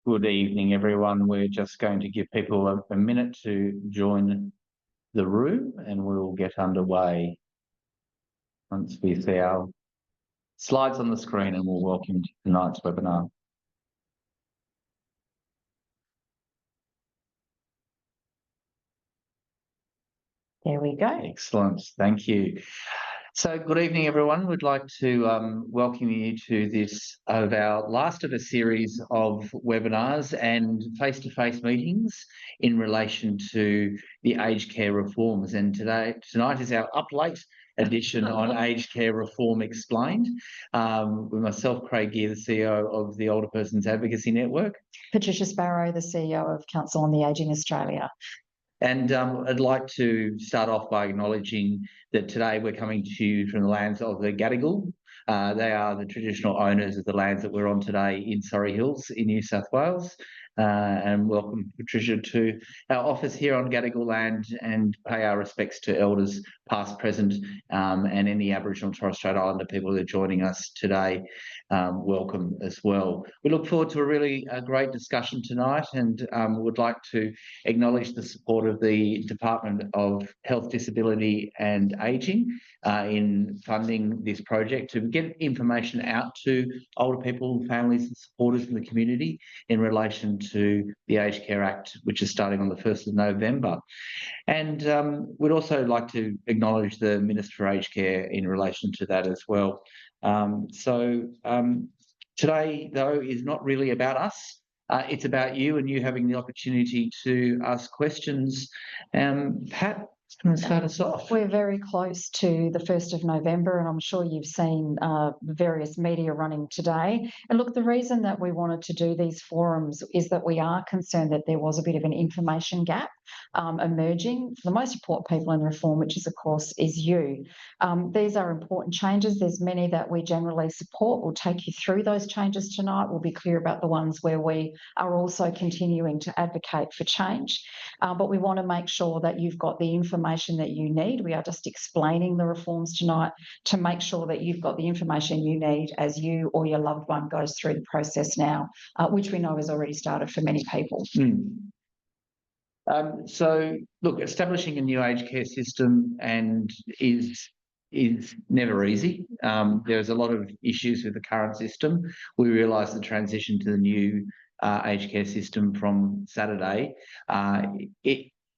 Good evening, everyone. We're just going to give people a minute to join the room and we'll get underway once we see our slides on the screen, and we'll welcome you to tonight's webinar. There we go. Excellent. Thank you. So good evening, everyone. We'd like to welcome you to this of our last of a series of webinars and face-to-face meetings in relation to the aged care reforms. And tonight is our up late edition on aged care reform explained. With myself, Craig Gear, the CEO of the Older Persons Advocacy Network. Patricia Sparrow, the CEO of Council on the Ageing Australia. And I'd like to start off by acknowledging that today we're coming to you from the lands of the Gadigal. They are the traditional owners of the lands that we're on today in Surrey Hills in New South Wales. And welcome, Patricia, to our office here on Gadigal land, and pay our respects to elders past, present, and any Aboriginal and Torres Strait Islander people that are joining us today. Welcome as well. We look forward to a really great discussion tonight, and would like to acknowledge the support of the Department of Health, Disability and Ageing in funding this project to get information out to older people, families and supporters in the community in relation to the Aged Care Act, which is starting on the 1st of November. And we'd also like to acknowledge the Minister for Aged Care in relation to that as well. Today, though, is not really about us. It's about you and you having the opportunity to ask questions. Pat, going to start us off. We're very close to the 1st of November, and I'm sure you've seen various media running today. And look, the reason that we wanted to do these forums is that we are concerned that there was a bit of an information gap emerging for the most important people in the reform, which is, of course, is you. These are important changes. There's many that we generally support. We'll take you through those changes tonight. We'll be clear about the ones where we are also continuing to advocate for change. But we want to make sure that you've got the information that you need. We are just explaining the reforms tonight to make sure that you've got the information you need as you or your loved one goes through the process now, which we know has already started for many people. So, look, establishing a new aged care system is never easy. There's a lot of issues with the current system. We realise the transition to the new aged care system from Saturday,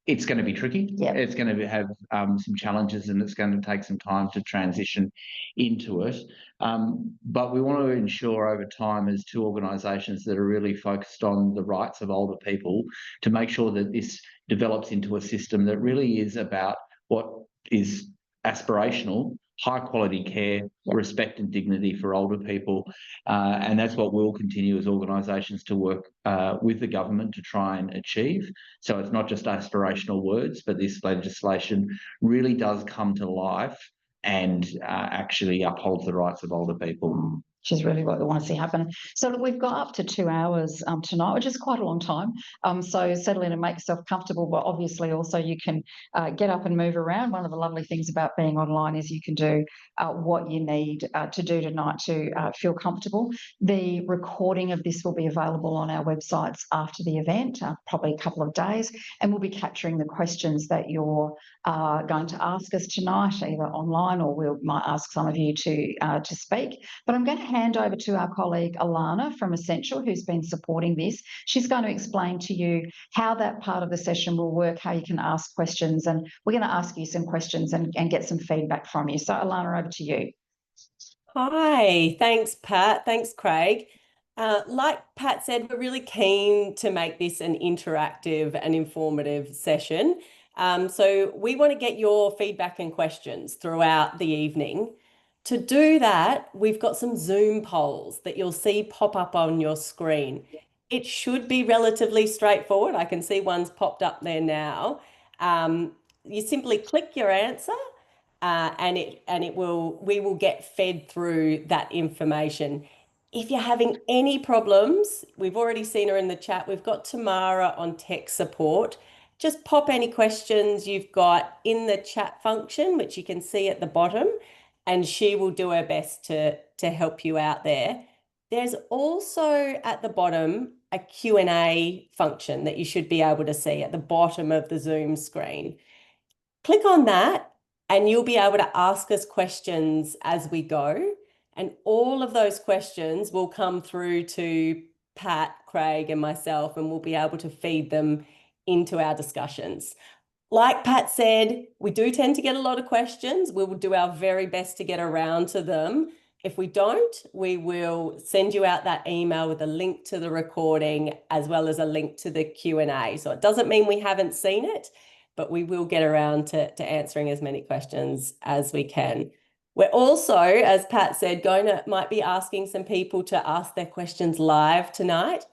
it's going to be tricky. Yep. It's going to have some challenges, and it's going to take some time to transition into it. But we want to ensure over time, as two organisations that are really focused on the rights of older people, to make sure that this develops into a system that really is about what is aspirational, high quality care, respect and dignity for older people. And that's what we'll continue as organisations to work with the government to try and achieve. So it's not just aspirational words, but this legislation really does come to life and actually upholds the rights of older people. Which is really what we want to see happen. So look, we've got up to 2 hours tonight, which is quite a long time. So settle in and make yourself comfortable, but obviously also you can get up and move around. One of the lovely things about being online is you can do what you need to do tonight to feel comfortable. The recording of this will be available on our websites after the event, probably a couple of days, and we'll be capturing the questions that you're going to ask us tonight, either online or we might ask some of you to speak. But I'm going to hand over to our colleague Alana from Essential, who's been supporting this. She's going to explain to you how that part of the session will work, how you can ask questions, and we're going to ask you some questions and get some feedback from you. So Alana, over to you. Hi, thanks Pat, thanks Craig. Like Pat said, we're really keen to make this an interactive and informative session. So we want to get your feedback and questions throughout the evening. To do that, we've got some Zoom polls that you'll see pop up on your screen. It should be relatively straightforward. I can see one's popped up there now. You simply click your answer and we will get fed through that information. If you're having any problems, we've already seen her in the chat. We've got Tamara on tech support. Just pop any questions you've got in the chat function, which you can see at the bottom, and she will do her best to help you out there. There's also at the bottom a Q&A function that you should be able to see at the bottom of the Zoom screen. Click on that and you'll be able to ask us questions as we go. And all of those questions will come through to Pat, Craig, and myself, and we'll be able to feed them into our discussions. Like Pat said, we do tend to get a lot of questions. We will do our very best to get around to them. If we don't, we will send you out that email with a link to the recording as well as a link to the Q&A. So it doesn't mean we haven't seen it, but we will get around to answering as many questions as we can. We're also, as Pat said, might be asking some people to ask their questions live tonight.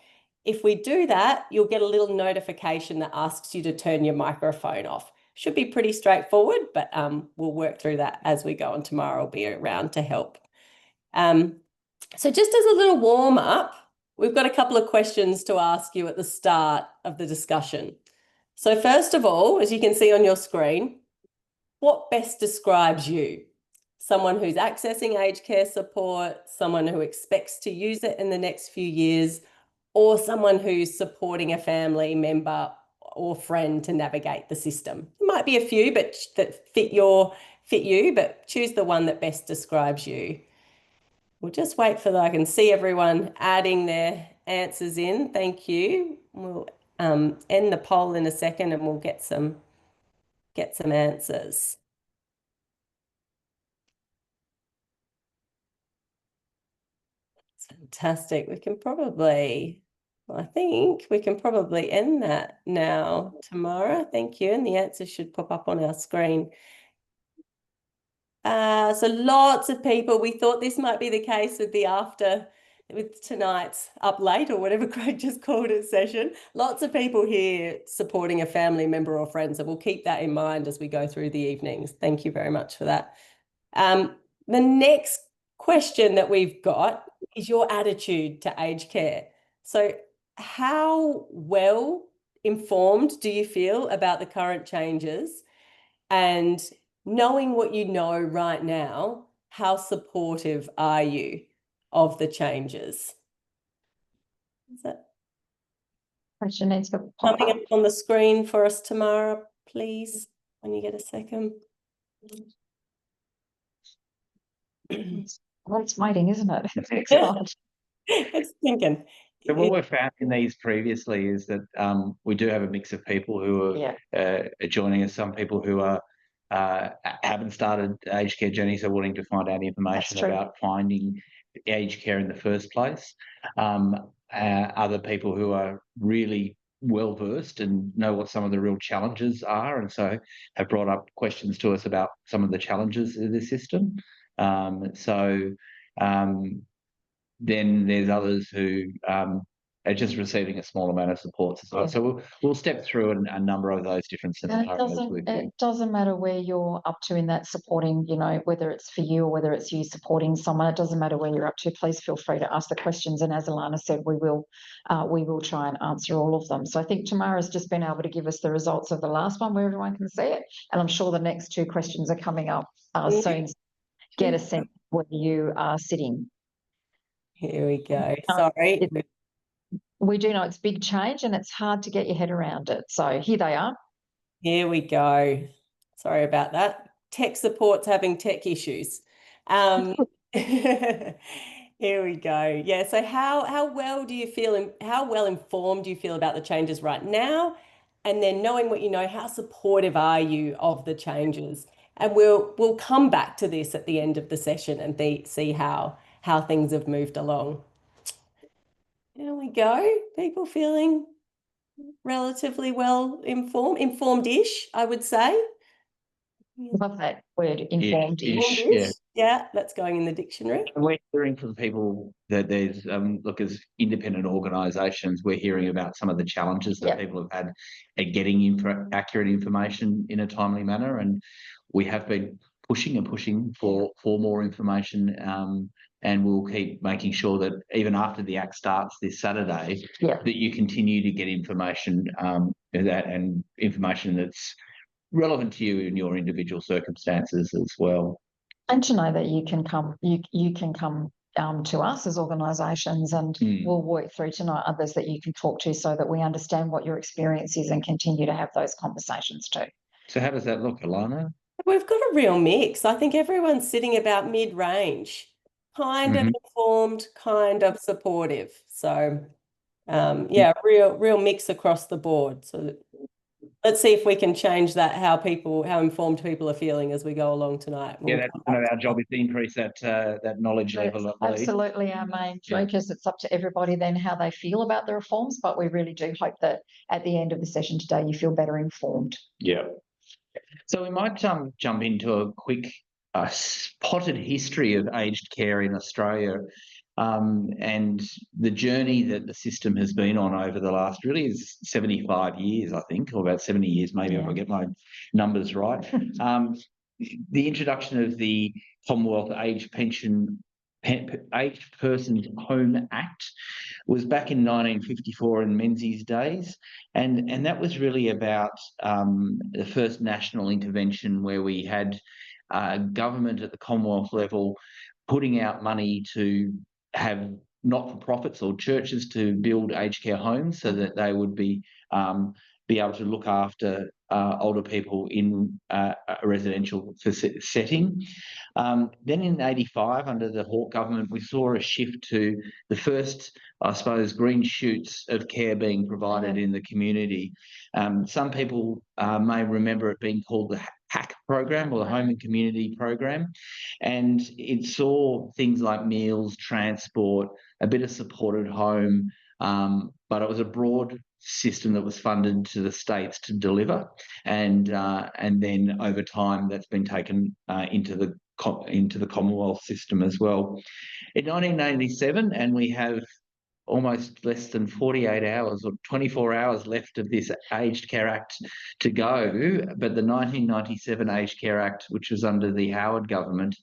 If we do that, you'll get a little notification that asks you to turn your microphone off. Should be pretty straightforward, but we'll work through that as we go on tomorrow. I'll be around to help. So just as a little warm up, we've got a couple of questions to ask you at the start of the discussion. So first of all, as you can see on your screen, what best describes you? Someone who's accessing aged care support, someone who expects to use it in the next few years, or someone who's supporting a family member or friend to navigate the system. There might be a few but that fit you, but choose the one that best describes you. We'll just wait for I can see everyone adding their answers in. Thank you. We'll end the poll in a second and we'll get some answers. Fantastic. I think we can probably end that now, Tamara. Thank you. And the answers should pop up on our screen. So lots of people, we thought this might be the case with tonight's up late or whatever Craig just called it session. Lots of people here supporting a family member or friend. So we'll keep that in mind as we go through the evenings. Thank you very much for that. The next question that we've got is your attitude to aged care. So how well informed do you feel about the current changes? And knowing what you know right now, how supportive are you of the changes? Is that question needs to pop coming up up on the screen for us, Tamara, please, when you get a second? Well, it's waiting, isn't it? It's thinking. So what we've found in these previously is that we do have a mix of people who are joining us. Some people who are haven't started aged care journeys, are wanting to find out information about finding aged care in the first place. Other people who are really well versed and know what some of the real challenges are, and so have brought up questions to us about some of the challenges of the system. Then there's others who are just receiving a small amount of support as well. So we'll step through a number of those different scenarios. It doesn't matter where you're up to in that supporting, whether it's for you or whether it's you supporting someone. It doesn't matter where you're up to. Please feel free to ask the questions. And as Alana said, we will try and answer all of them. So I think Tamara's just been able to give us the results of the last one where everyone can see it. And I'm sure the next two questions are coming up soon. Get a sense where you are sitting. Here we go. Sorry. We do know it's big change and it's hard to get your head around it. So here they are. Here we go. Sorry about that. Tech support's having tech issues. Here we go. Yeah. So how well do you feel and how well informed do you feel about the changes right now? And then knowing what you know, how supportive are you of the changes? And we'll come back to this at the end of the session and see how things have moved along. There we go. People feeling relatively well informed-ish, I would say. Love that word, informed-ish. Yeah, that's going in the dictionary. And we're hearing from people that there's, as independent organisations, we're hearing about some of the challenges that people have had at getting accurate information in a timely manner. And we have been pushing for more information, and we'll keep making sure that even after the Act starts this Saturday, that you continue to get information and information that's relevant to you in your individual circumstances as well. And to know that you can come to us as organisations, and we'll work through tonight others that you can talk to so that we understand what your experience is and continue to have those conversations too. So how does that look, Alana? We've got a real mix. I think everyone's sitting about mid-range, kind of informed, kind of supportive. So, yeah, real mix across the board. So let's see if we can change that, how informed people are feeling as we go along tonight. Yeah, that's kind of our job, is to increase that knowledge level. Absolutely our main focus. It's up to everybody then how they feel about the reforms, but we really do hope that at the end of the session today you feel better informed. Yeah. So we might jump into a quick spotted history of aged care in Australia, and the journey that the system has been on over the last really is 75 years, I think, or about 70 years, maybe, if I get my numbers right. The introduction of the Commonwealth Aged Persons Home Act was back in 1954 in Menzies' days, and that was really about the first national intervention where we had government at the Commonwealth level putting out money to have not-for-profits or churches to build aged care homes so that they would be able to look after older people in a residential setting. Then in 85, under the Hawke government, we saw a shift to the first, I suppose, green shoots of care being provided in the community. Some people may remember it being called the HAC program, or the Home and Community program, and it saw things like meals, transport, a bit of supported home, but it was a broad system that was funded to the states to deliver, and then over time that's been taken into the Commonwealth system as well. In 1987, and we have almost less than 48 hours or 24 hours left of this Aged Care Act to go, but the 1997 Aged Care Act, which was under the Howard government,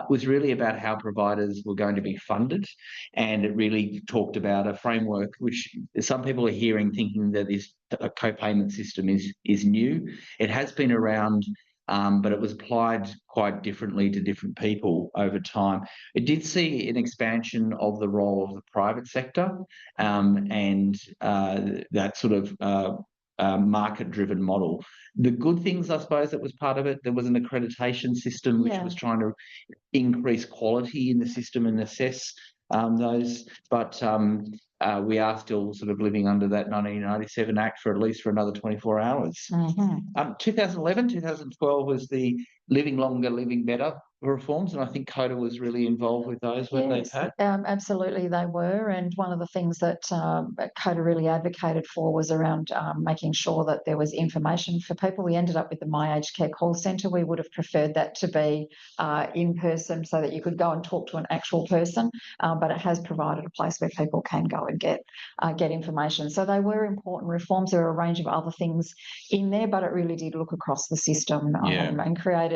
was really about how providers were going to be funded, and it really talked about a framework which some people are hearing, thinking that this co-payment system is new. It has been around, but it was applied quite differently to different people over time. It did see an expansion of the role of the private sector, and that sort of market-driven model. The good things, I suppose, that was part of it, there was an accreditation system which was trying to increase quality in the system and assess those, but we are still sort of living under that 1997 Act for at least for another 24 hours. 2011, 2012 was the Living Longer, Living Better reforms, and I think COTA was really involved with those, weren't they, Pat? Absolutely they were, and one of the things that COTA really advocated for was around making sure that there was information for people. We ended up with the My Aged Care call centre. We would have preferred that to be in person so that you could go and talk to an actual person, but it has provided a place where people can go and get information. So they were important reforms. There were a range of other things in there, but it really did look across the system and created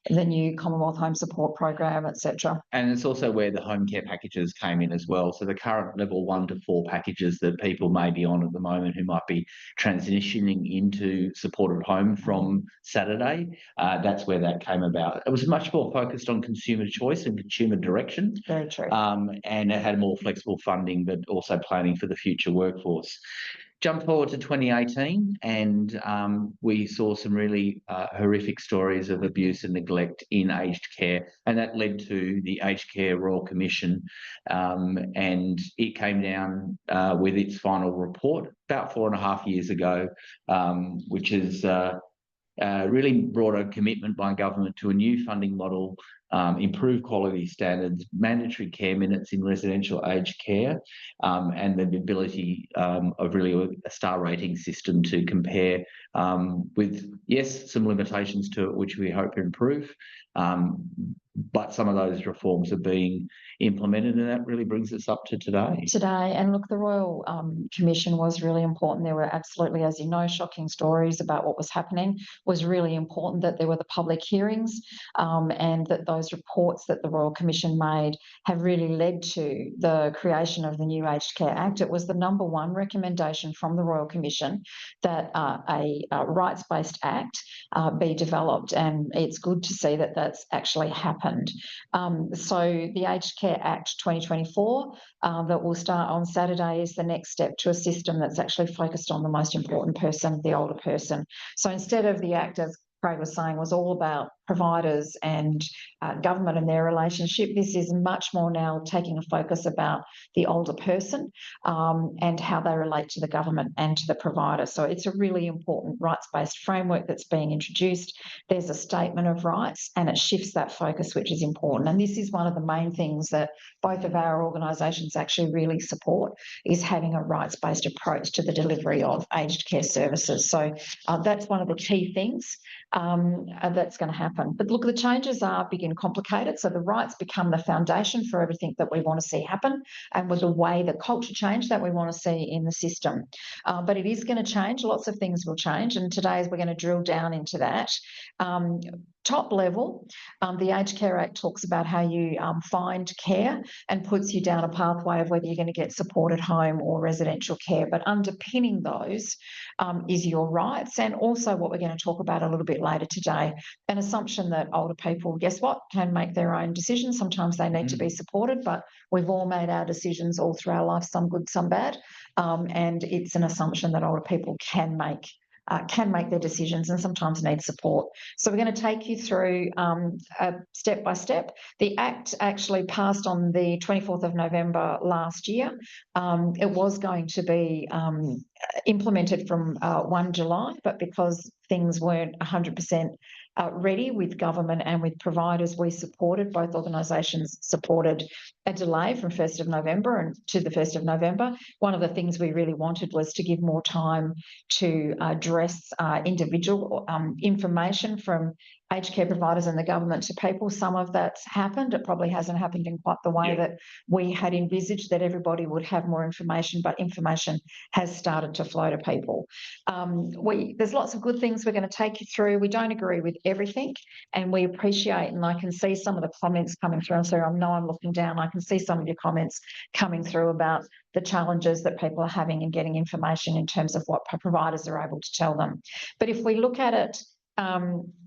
the new Commonwealth Home Support Program, etc. And it's also where the home care packages came in as well. So the current level 1 to 4 packages that people may be on at the moment who might be transitioning into supported home from Saturday, that's where that came about. It was much more focused on consumer choice and consumer direction. Very true. And it had more flexible funding, but also planning for the future workforce. Jump forward to 2018, and we saw some really horrific stories of abuse and neglect in aged care, and that led to the Aged Care Royal Commission, and it came down with its final report about 4.5 years ago, which is really brought a commitment by government to a new funding model, improved quality standards, mandatory care minutes in residential aged care, and the ability of really a star rating system to compare with, yes, some limitations to it, which we hope to improve. But some of those reforms are being implemented, and that really brings us up to today. And look, the Royal Commission was really important. There were absolutely, as you know, shocking stories about what was happening. It was really important that there were the public hearings, and that those reports that the Royal Commission made have really led to the creation of the new Aged Care Act. It was the #1 recommendation from the Royal Commission that a the Rights-Based Act be developed, and it's good to see that that's actually happened. So the Aged Care Act 2024 that will start on Saturday is the next step to a system that's actually focused on the most important person, the older person. So instead of the Act, as Craig was saying, was all about providers and government and their relationship, this is much more now taking a focus about the older person and how they relate to the government and to the provider. So it's a really important rights-based framework that's being introduced. There's a statement of rights and it shifts that focus, which is important. And this is one of the main things that both of our organisations actually really support, is having a rights-based approach to the delivery of aged care services. So that's one of the key things that's going to happen. But look, the changes are big and complicated. So the rights become the foundation for everything that we want to see happen, and with the way, the culture change that we want to see in the system. But it is going to change. Lots of things will change. And today we're going to drill down into that. Top level, the Aged Care Act talks about how you find care and puts you down a pathway of whether you're going to get supported home or residential care. But underpinning those is your rights, and also what we're going to talk about a little bit later today, an assumption that older people, guess what, can make their own decisions. Sometimes they need to be supported, but we've all made our decisions all through our life, some good, some bad, and it's an assumption that older people can make their decisions and sometimes need support. So we're going to take you through step by step. The Act actually passed on the 24th of November last year. It was going to be implemented from 1 July, but because things weren't 100% ready with government and with providers, we supported, both organisations supported a delay from 1st of November and to the 1st of November. One of the things we really wanted was to give more time to address individual information from aged care providers and the government to people. Some of that's happened. It probably hasn't happened in quite the way that we had envisaged, that everybody would have more information, but information has started to flow to people. There's lots of good things we're going to take you through. We don't agree with everything, and we appreciate, and I can see some of the comments coming through, and so I know I'm looking down, I can see some of your comments coming through about the challenges that people are having in getting information in terms of what providers are able to tell them. But if we look at it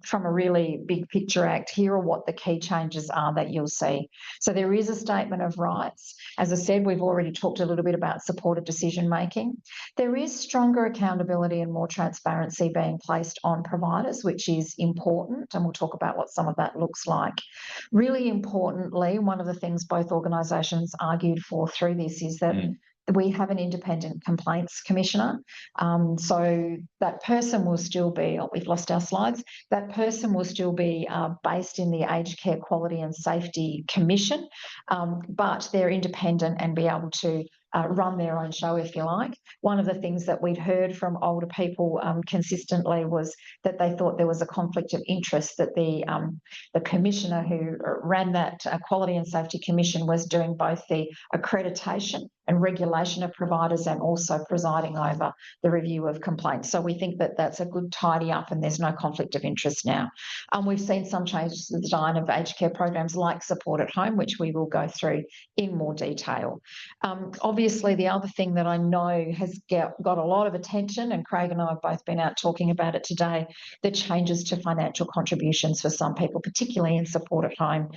from a really big picture act, here are what the key changes are that you'll see. So there is a statement of rights. As I said, we've already talked a little bit about supported decision making. There is stronger accountability and more transparency being placed on providers, which is important, and we'll talk about what some of that looks like. Really importantly, one of the things both organisations argued for through this is that we have an independent complaints commissioner. So that person will still be, we've lost our slides, that person will still be based in the Aged Care Quality and Safety Commission, but they're independent and be able to run their own show, if you like. One of the things that we'd heard from older people consistently was that they thought there was a conflict of interest, that the commissioner who ran that Quality and Safety Commission was doing both the accreditation and regulation of providers and also presiding over the review of complaints. So we think that that's a good tidy up and there's no conflict of interest now. We've seen some changes to the design of aged care programs like Support at Home, which we will go through in more detail. Obviously, the other thing that I know has got a lot of attention, and Craig and I have both been out talking about it today, the changes to financial contributions for some people, particularly in Support at Home,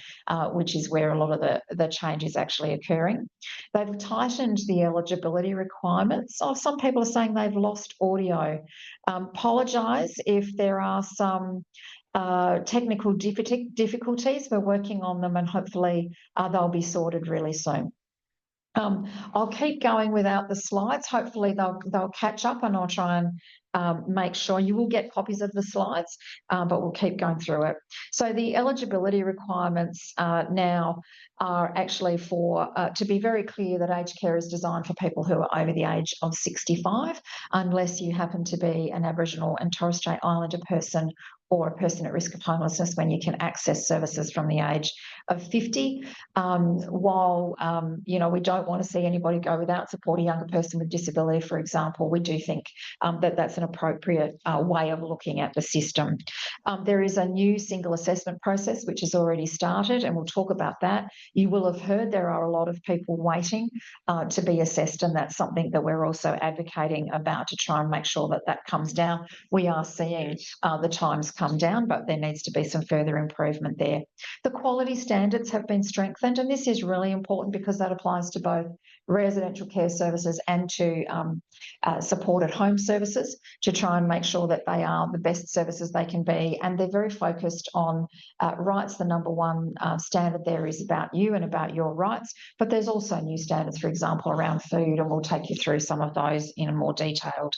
which is where a lot of the change is actually occurring. They've tightened the eligibility requirements. Some people are saying they've lost audio. Apologise if there are some technical difficulties. We're working on them, and hopefully they'll be sorted really soon. I'll keep going without the slides. Hopefully they'll catch up, and I'll try and make sure you will get copies of the slides, but we'll keep going through it. So the eligibility requirements now are actually for, to be very clear, that aged care is designed for people who are over the age of 65, unless you happen to be an Aboriginal and Torres Strait Islander person or a person at risk of homelessness when you can access services from the age of 50. While, we don't want to see anybody go without support, a younger person with disability, for example, we do think that that's an appropriate way of looking at the system. There is a new single assessment process which has already started, and we'll talk about that. You will have heard there are a lot of people waiting to be assessed, and that's something that we're also advocating about to try and make sure that that comes down. We are seeing the times come down, but there needs to be some further improvement there. The quality standards have been strengthened, and this is really important because that applies to both residential care services and to supported home services, to try and make sure that they are the best services they can be. And they're very focused on rights. The number one standard there is about you and about your rights, but there's also new standards, for example, around food, and we'll take you through some of those in a more detailed.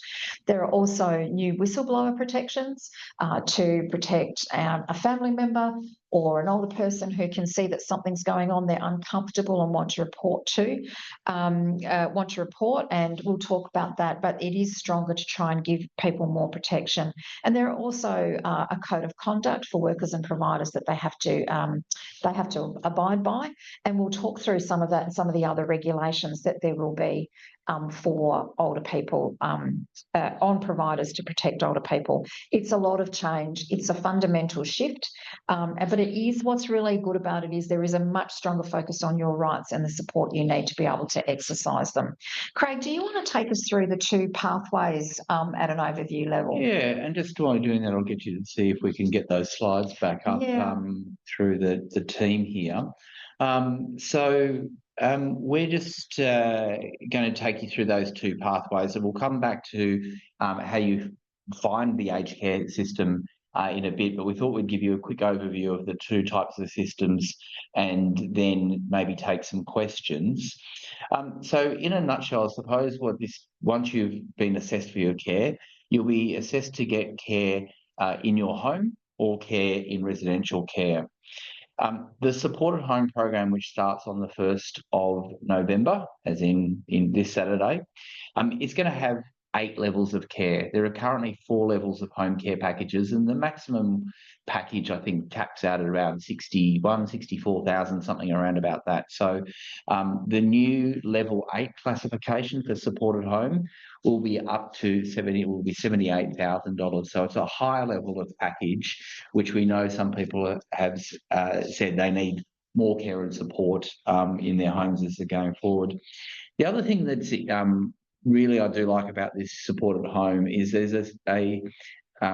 There are also new whistleblower protections to protect a family member or an older person who can see that something's going on, they're uncomfortable and want to report and we'll talk about that, but it is stronger to try and give people more protection. And there are also a code of conduct for workers and providers that they have to abide by, and we'll talk through some of that and some of the other regulations that there will be for older people, on providers to protect older people. It's a lot of change. It's a fundamental shift, but it is, what's really good about it is there is a much stronger focus on your rights and the support you need to be able to exercise them. Craig, do you want to take us through the two pathways at an overview level? Yeah, and just while you're doing that, I'll get you to see if we can get those slides back up through the team here. We're just going to take you through those two pathways, and we'll come back to how you find the aged care system in a bit, but we thought we'd give you a quick overview of the two types of systems and then maybe take some questions. So in a nutshell, I suppose once you've been assessed for your care, you'll be assessed to get care in your home or care in residential care. The supported home program, which starts on the 1st of November, as in this Saturday, it's going to have 8 levels of care. There are currently 4 levels of home care packages, and the maximum package, I think, taps out at around 64,000, something around about that. So the new level 8 classification for supported home will be up to $78,000. So it's a higher level of package, which we know some people have said they need more care and support in their homes as they're going forward. The other thing that's really I do like about this supported home is there's a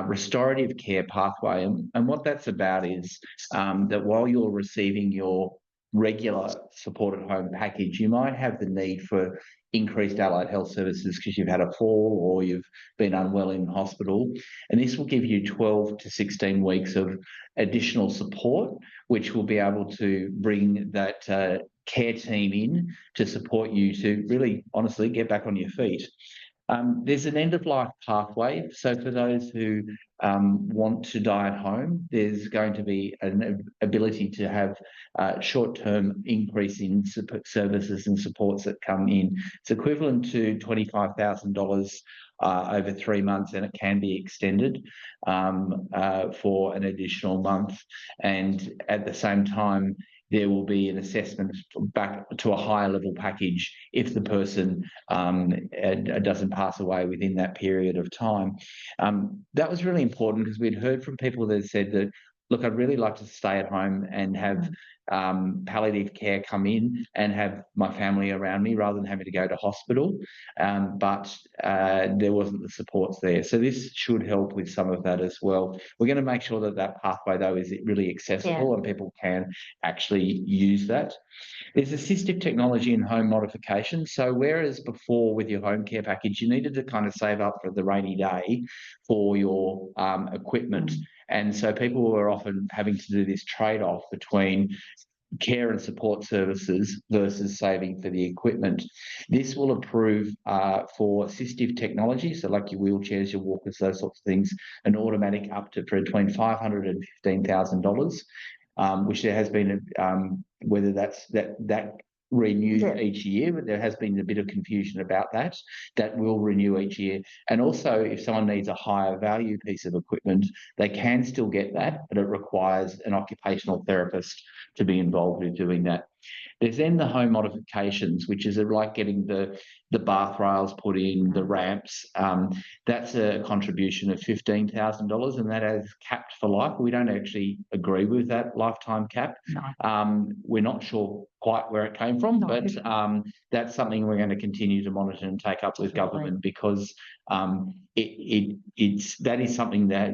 restorative care pathway, and what that's about is that while you're receiving your regular supported home package, you might have the need for increased allied health services because you've had a fall or you've been unwell in hospital, and this will give you 12 to 16 weeks of additional support, which will be able to bring that care team in to support you to really honestly get back on your feet. There's an end-of-life pathway. So for those who want to die at home, there's going to be an ability to have short-term increase in services and supports that come in. It's equivalent to $25,000 over 3 months, and it can be extended for an additional month. And at the same time, there will be an assessment back to a higher level package if the person doesn't pass away within that period of time. That was really important because we'd heard from people that said that, look, I'd really like to stay at home and have palliative care come in and have my family around me rather than having to go to hospital, but there wasn't the supports there. So this should help with some of that as well. We're going to make sure that that pathway, though, is really accessible and people can actually use that. There's assistive technology and home modification. So whereas before with your home care package, you needed to kind of save up for the rainy day for your equipment. And so people were often having to do this trade-off between care and support services versus saving for the equipment. This will approve for assistive technology, so like your wheelchairs, your walkers, those sorts of things, an automatic up to between $500 and $15,000, which there has been whether that renewed each year, but there has been a bit of confusion about that. That will renew each year. And also, if someone needs a higher value piece of equipment, they can still get that, but it requires an occupational therapist to be involved in doing that. There's then the home modifications, which is like getting the bath rails put in, the ramps. That's a contribution of $15,000, and that is capped for life. We don't actually agree with that lifetime cap. No. We're not sure quite where it came from, but that's something we're going to continue to monitor and take up with government, because that is something that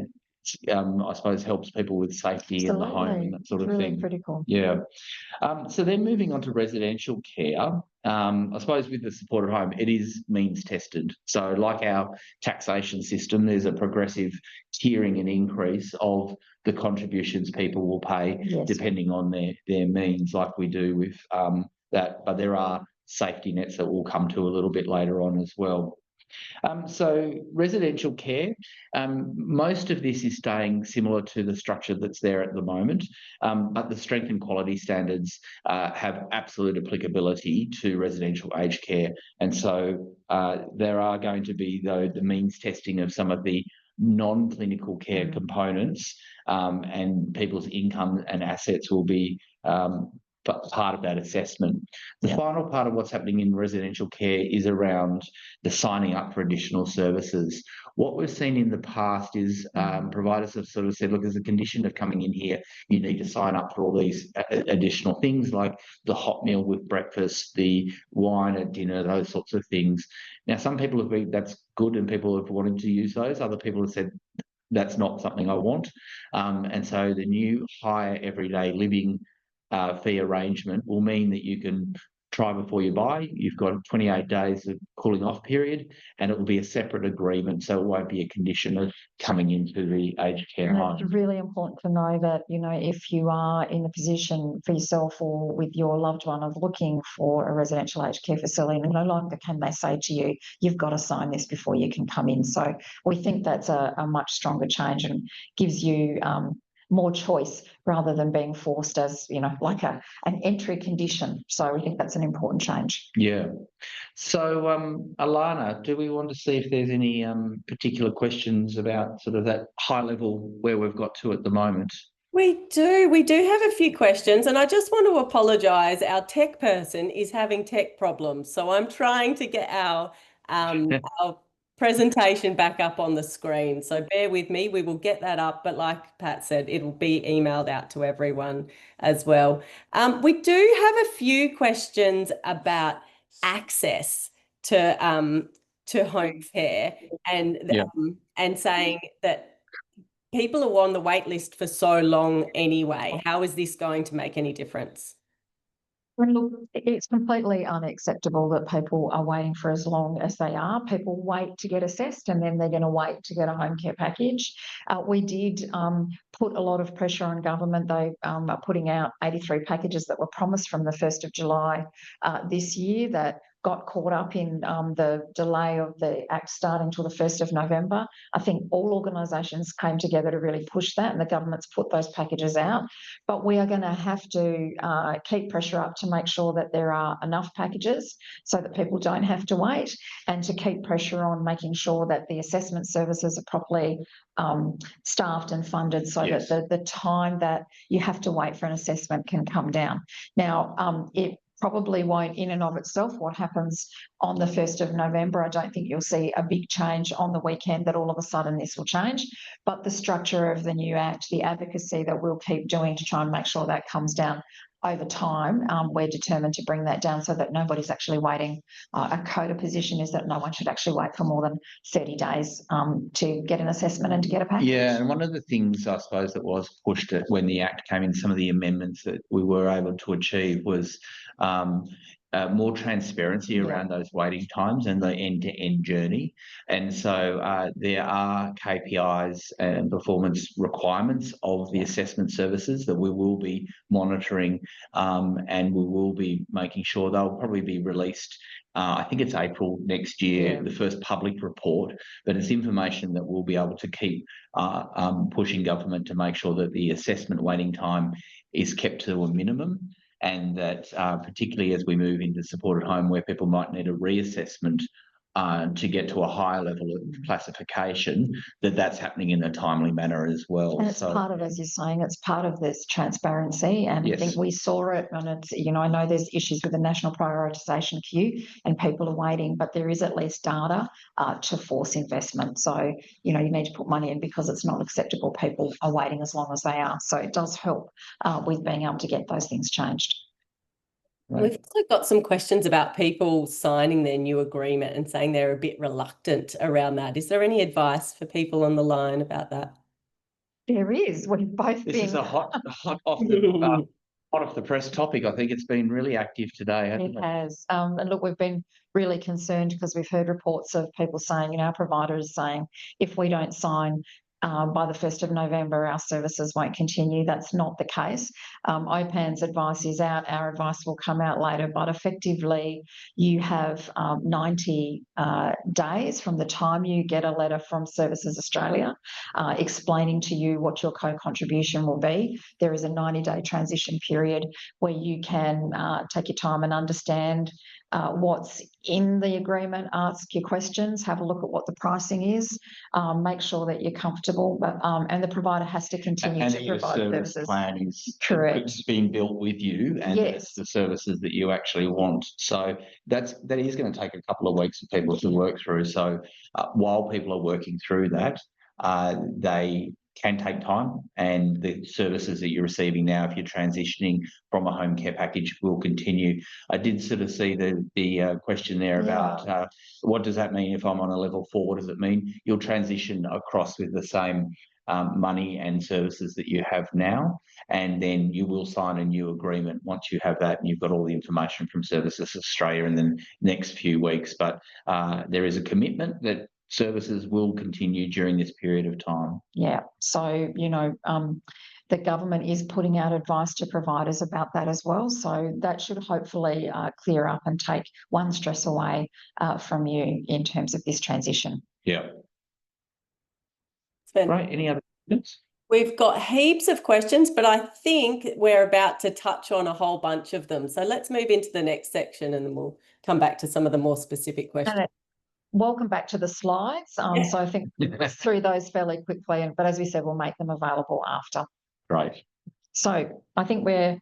I suppose helps people with safety in the home and that sort of really thing. Critical. Yeah. So then moving on to residential care, I suppose with the supported home, it is means tested. So like our taxation system, there's a progressive tiering and increase of the contributions people will pay depending on their means, like we do with that. But there are safety nets that we'll come to a little bit later on as well. So residential care, most of this is staying similar to the structure that's there at the moment, but the strength and quality standards have absolute applicability to residential aged care. And so there are going to be, though, the means testing of some of the non-clinical care components, and people's income and assets will be part of that assessment. The final part of what's happening in residential care is around the signing up for additional services. What we've seen in the past is providers have sort of said, look, as a condition of coming in here, you need to sign up for all these additional things, like the hot meal with breakfast, the wine at dinner, those sorts of things. Now, some people have been, that's good, and people have wanted to use those. Other people have said, that's not something I want. And so the new higher everyday living fee arrangement will mean that you can try before you buy. You've got 28 days of cooling off period, and it will be a separate agreement, so it won't be a condition of coming into the aged care home. It's really important to know that, you know, if you are in the position for yourself or with your loved one of looking for a residential aged care facility, no longer can they say to you, you've got to sign this before you can come in. So we think that's a much stronger change and gives you more choice rather than being forced as, you know, like an entry condition. So we think that's an important change. Yeah. So, Alana, do we want to see if there's any particular questions about sort of that high level where we've got to at the moment? We do have a few questions, and I just want to apologise. Our tech person is having tech problems, so I'm trying to get our presentation back up on the screen. So bear with me, we will get that up, but like Pat said, it'll be emailed out to everyone as well. We do have a few questions about access to home care, and saying that people are on the wait list for so long anyway. How is this going to make any difference? Well, look, it's completely unacceptable that people are waiting for as long as they are. People wait to get assessed, and then they're going to wait to get a home care package. We did put a lot of pressure on government. They are putting out 83 packages that were promised from the 1st of July this year that got caught up in the delay of the Act starting till the 1st of November. I think all organisations came together to really push that, and the government's put those packages out. But we are going to have to keep pressure up to make sure that there are enough packages so that people don't have to wait, and to keep pressure on making sure that the assessment services are properly staffed and funded so that the time that you have to wait for an assessment can come down. Now, it probably won't in and of itself what happens on the 1st of November. I don't think you'll see a big change on the weekend that all of a sudden this will change, but the structure of the new Act, the advocacy that we'll keep doing to try and make sure that comes down over time, we're determined to bring that down so that nobody's actually waiting. A COTA position is that no one should actually wait for more than 30 days to get an assessment and to get a package. Yeah, and one of the things I suppose that was pushed when the Act came in, some of the amendments that we were able to achieve was more transparency around those waiting times and the end-to-end journey. And so there are KPIs and performance requirements of the assessment services that we will be monitoring, and we will be making sure they'll probably be released. I think it's April next year, the first public report, but it's information that we'll be able to keep pushing government to make sure that the assessment waiting time is kept to a minimum. and that particularly as we move into supported home where people might need a reassessment to get to a higher level of classification, that's happening in a timely manner as well. And it's part of, as you're saying, it's part of this transparency. And Yes. I think we saw it, and it's, I know there's issues with the national prioritisation queue and people are waiting, but there is at least data to force investment. So, you need to put money in because it's not acceptable. People are waiting as long as they are. So it does help with being able to get those things changed. Right. We've also got some questions about people signing their new agreement and saying they're a bit reluctant around that. Is there any advice for people on the line about that? There is. We've both This been... is a hot off the press topic. I think it's been really active today, hasn't it? It has. And look, we've been really concerned because we've heard reports of people saying, our provider is saying, if we don't sign by the 1st of November, our services won't continue. That's not the case. OPAN's advice is out. Our advice will come out later, but effectively you have 90 days from the time you get a letter from Services Australia explaining to you what your co-contribution will be. There is a 90-day transition period where you can take your time and understand what's in the agreement, ask your questions, have a look at what the pricing is, make sure that you're comfortable, but and the provider has to continue to provide service services. plan is Correct. being built with you, and Yes. it's the services that you actually want. So that is going to take a couple of weeks for people to work through. So while people are working through that, they can take time, and the services that you're receiving now, if you're transitioning from a home care package, will continue. I did sort of see the question there about what does that mean if I'm on a level 4? What does it mean? You'll transition across with the same money and services that you have now, and then you will sign a new agreement once you have that and you've got all the information from Services Australia in the next few weeks. But there is a commitment that services will continue during this period of time. Yeah. So, the government is putting out advice to providers about that as well. So that should hopefully clear up and take one stress away from you in terms of this transition. Yeah. Right. Any other questions? We've got heaps of questions, but I think we're about to touch on a whole bunch of them. So let's move into the next section and then we'll come back to some of the more specific questions. Welcome back to the slides. So I think we went through those fairly quickly, but as we said, we'll make them available after. Right. So I think we're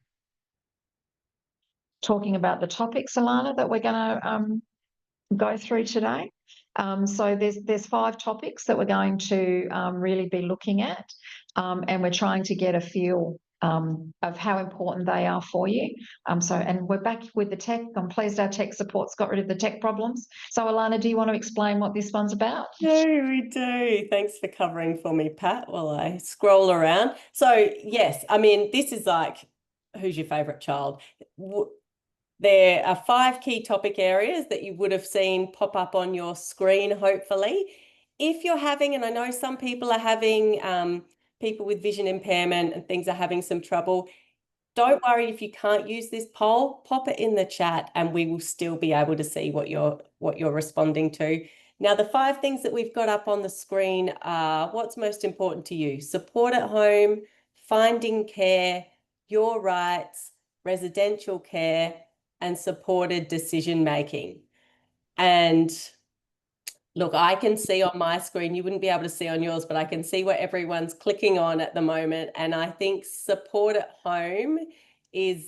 talking about the topics, Alana, that we're going to go through today. So there's 5 topics that we're going to really be looking at, and we're trying to get a feel of how important they are for you. And we're back with the tech. I'm pleased our tech support's got rid of the tech problems. So Alana, do you want to explain what this one's about? No, we do. Thanks for covering for me, Pat, while I scroll around. So yes, I mean, this is like, who's your favourite child? There are 5 key topic areas that you would have seen pop up on your screen, hopefully. If you're having, and I know some people are having, people with vision impairment and things are having some trouble, don't worry if you can't use this poll, pop it in the chat and we will still be able to see what you're responding to. Now, the 5 things that we've got up on the screen are what's most important to you: support at home, finding care, your rights, residential care, and supported decision making. And look, I can see on my screen, you wouldn't be able to see on yours, but I can see what everyone's clicking on at the moment. And I think support at home is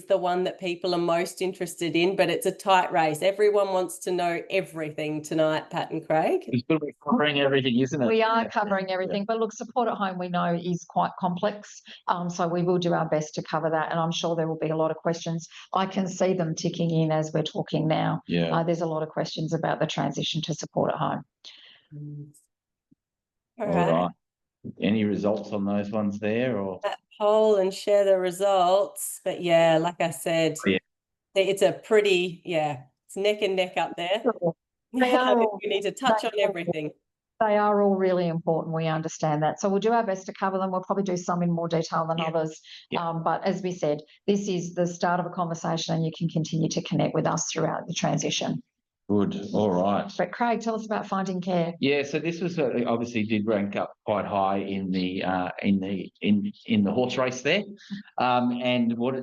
the one that people are most interested in, but it's a tight race. Everyone wants to know everything tonight, Pat and Craig. It's going to be covering everything, isn't it? We are covering everything, but look, support at home we know is quite complex, so we will do our best to cover that, and I'm sure there will be a lot of questions. I can see them ticking in as we're talking now. Yeah. There's a lot of questions about the transition to support at home. All right. Any results on those ones there, or that poll and share the results? But yeah, like I said, it's a pretty, it's neck and neck up there. They are all, we need to touch on everything. They are all really important. We understand that. So we'll do our best to cover them. We'll probably do some in more detail than others. But as we said, this is the start of a conversation and you can continue to connect with us throughout the transition. Good. All right. But Craig, tell us about finding care. Yeah, so this was obviously did rank up quite high in the horse race there, and what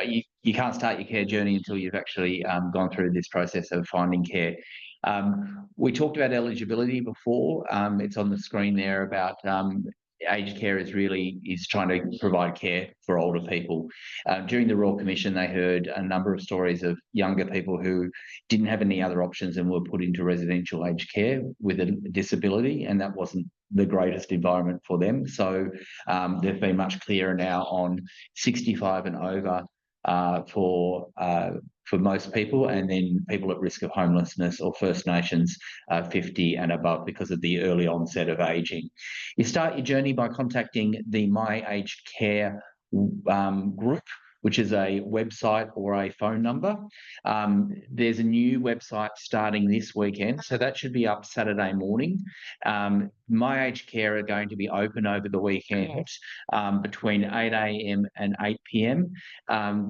you can't start your care journey until you've actually gone through this process of finding care. We talked about eligibility before. It's on the screen there about aged care is trying to provide care for older people. During the Royal Commission, they heard a number of stories of younger people who didn't have any other options and were put into residential aged care with a disability, and that wasn't the greatest environment for them. So they've been much clearer now on 65 and over for most people, and then people at risk of homelessness or First Nations 50 and above because of the early onset of ageing. You start your journey by contacting the My Aged Care group, which is a website or a phone number. There's a new website starting this weekend, so that should be up Saturday morning. My Aged Care are going to be open over the weekend between 8 a.m. and 8 p.m.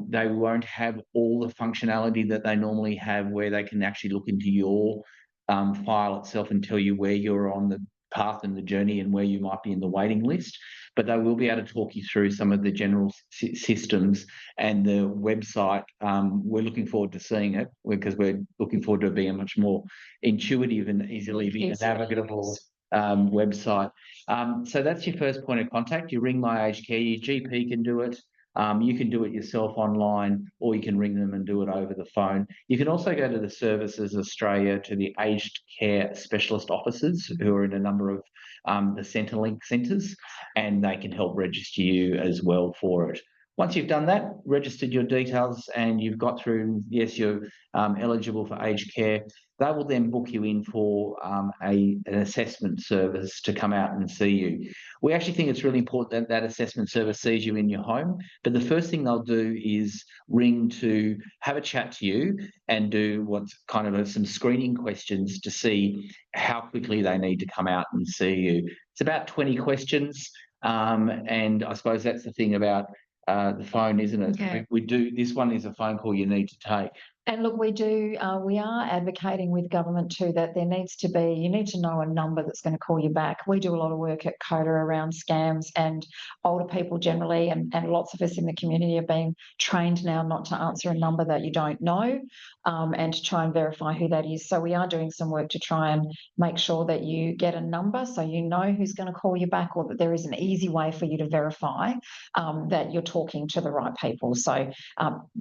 They won't have all the functionality that they normally have, where they can actually look into your file itself and tell you where you're on the path and the journey and where you might be in the waiting list, but they will be able to talk you through some of the general systems and the website. We're looking forward to seeing it because we're looking forward to it being a much more intuitive and easily navigable website. So that's your first point of contact. You ring My Aged Care. Your GP can do it. You can do it yourself online, or you can ring them and do it over the phone. You can also go to the Services Australia, to the aged care specialist officers who are in a number of the Centrelink centres, and they can help register you as well for it. Once you've done that, registered your details, and you've got through, yes, you're eligible for aged care, they will then book you in for an assessment service to come out and see you. We actually think it's really important that that assessment service sees you in your home, but the first thing they'll do is ring to have a chat to you and do what's kind of some screening questions to see how quickly they need to come out and see you. It's about 20 questions, and I suppose that's the thing about the phone, isn't it? Yeah. We do, this one is a phone call you need to take. And look, we are advocating with government too that there needs to be, you need to know a number that's going to call you back. We do a lot of work at COTA around scams, and older people generally, and lots of us in the community are being trained now not to answer a number that you don't know, and to try and verify who that is. So we are doing some work to try and make sure that you get a number so you know who's going to call you back, or that there is an easy way for you to verify that you're talking to the right people. So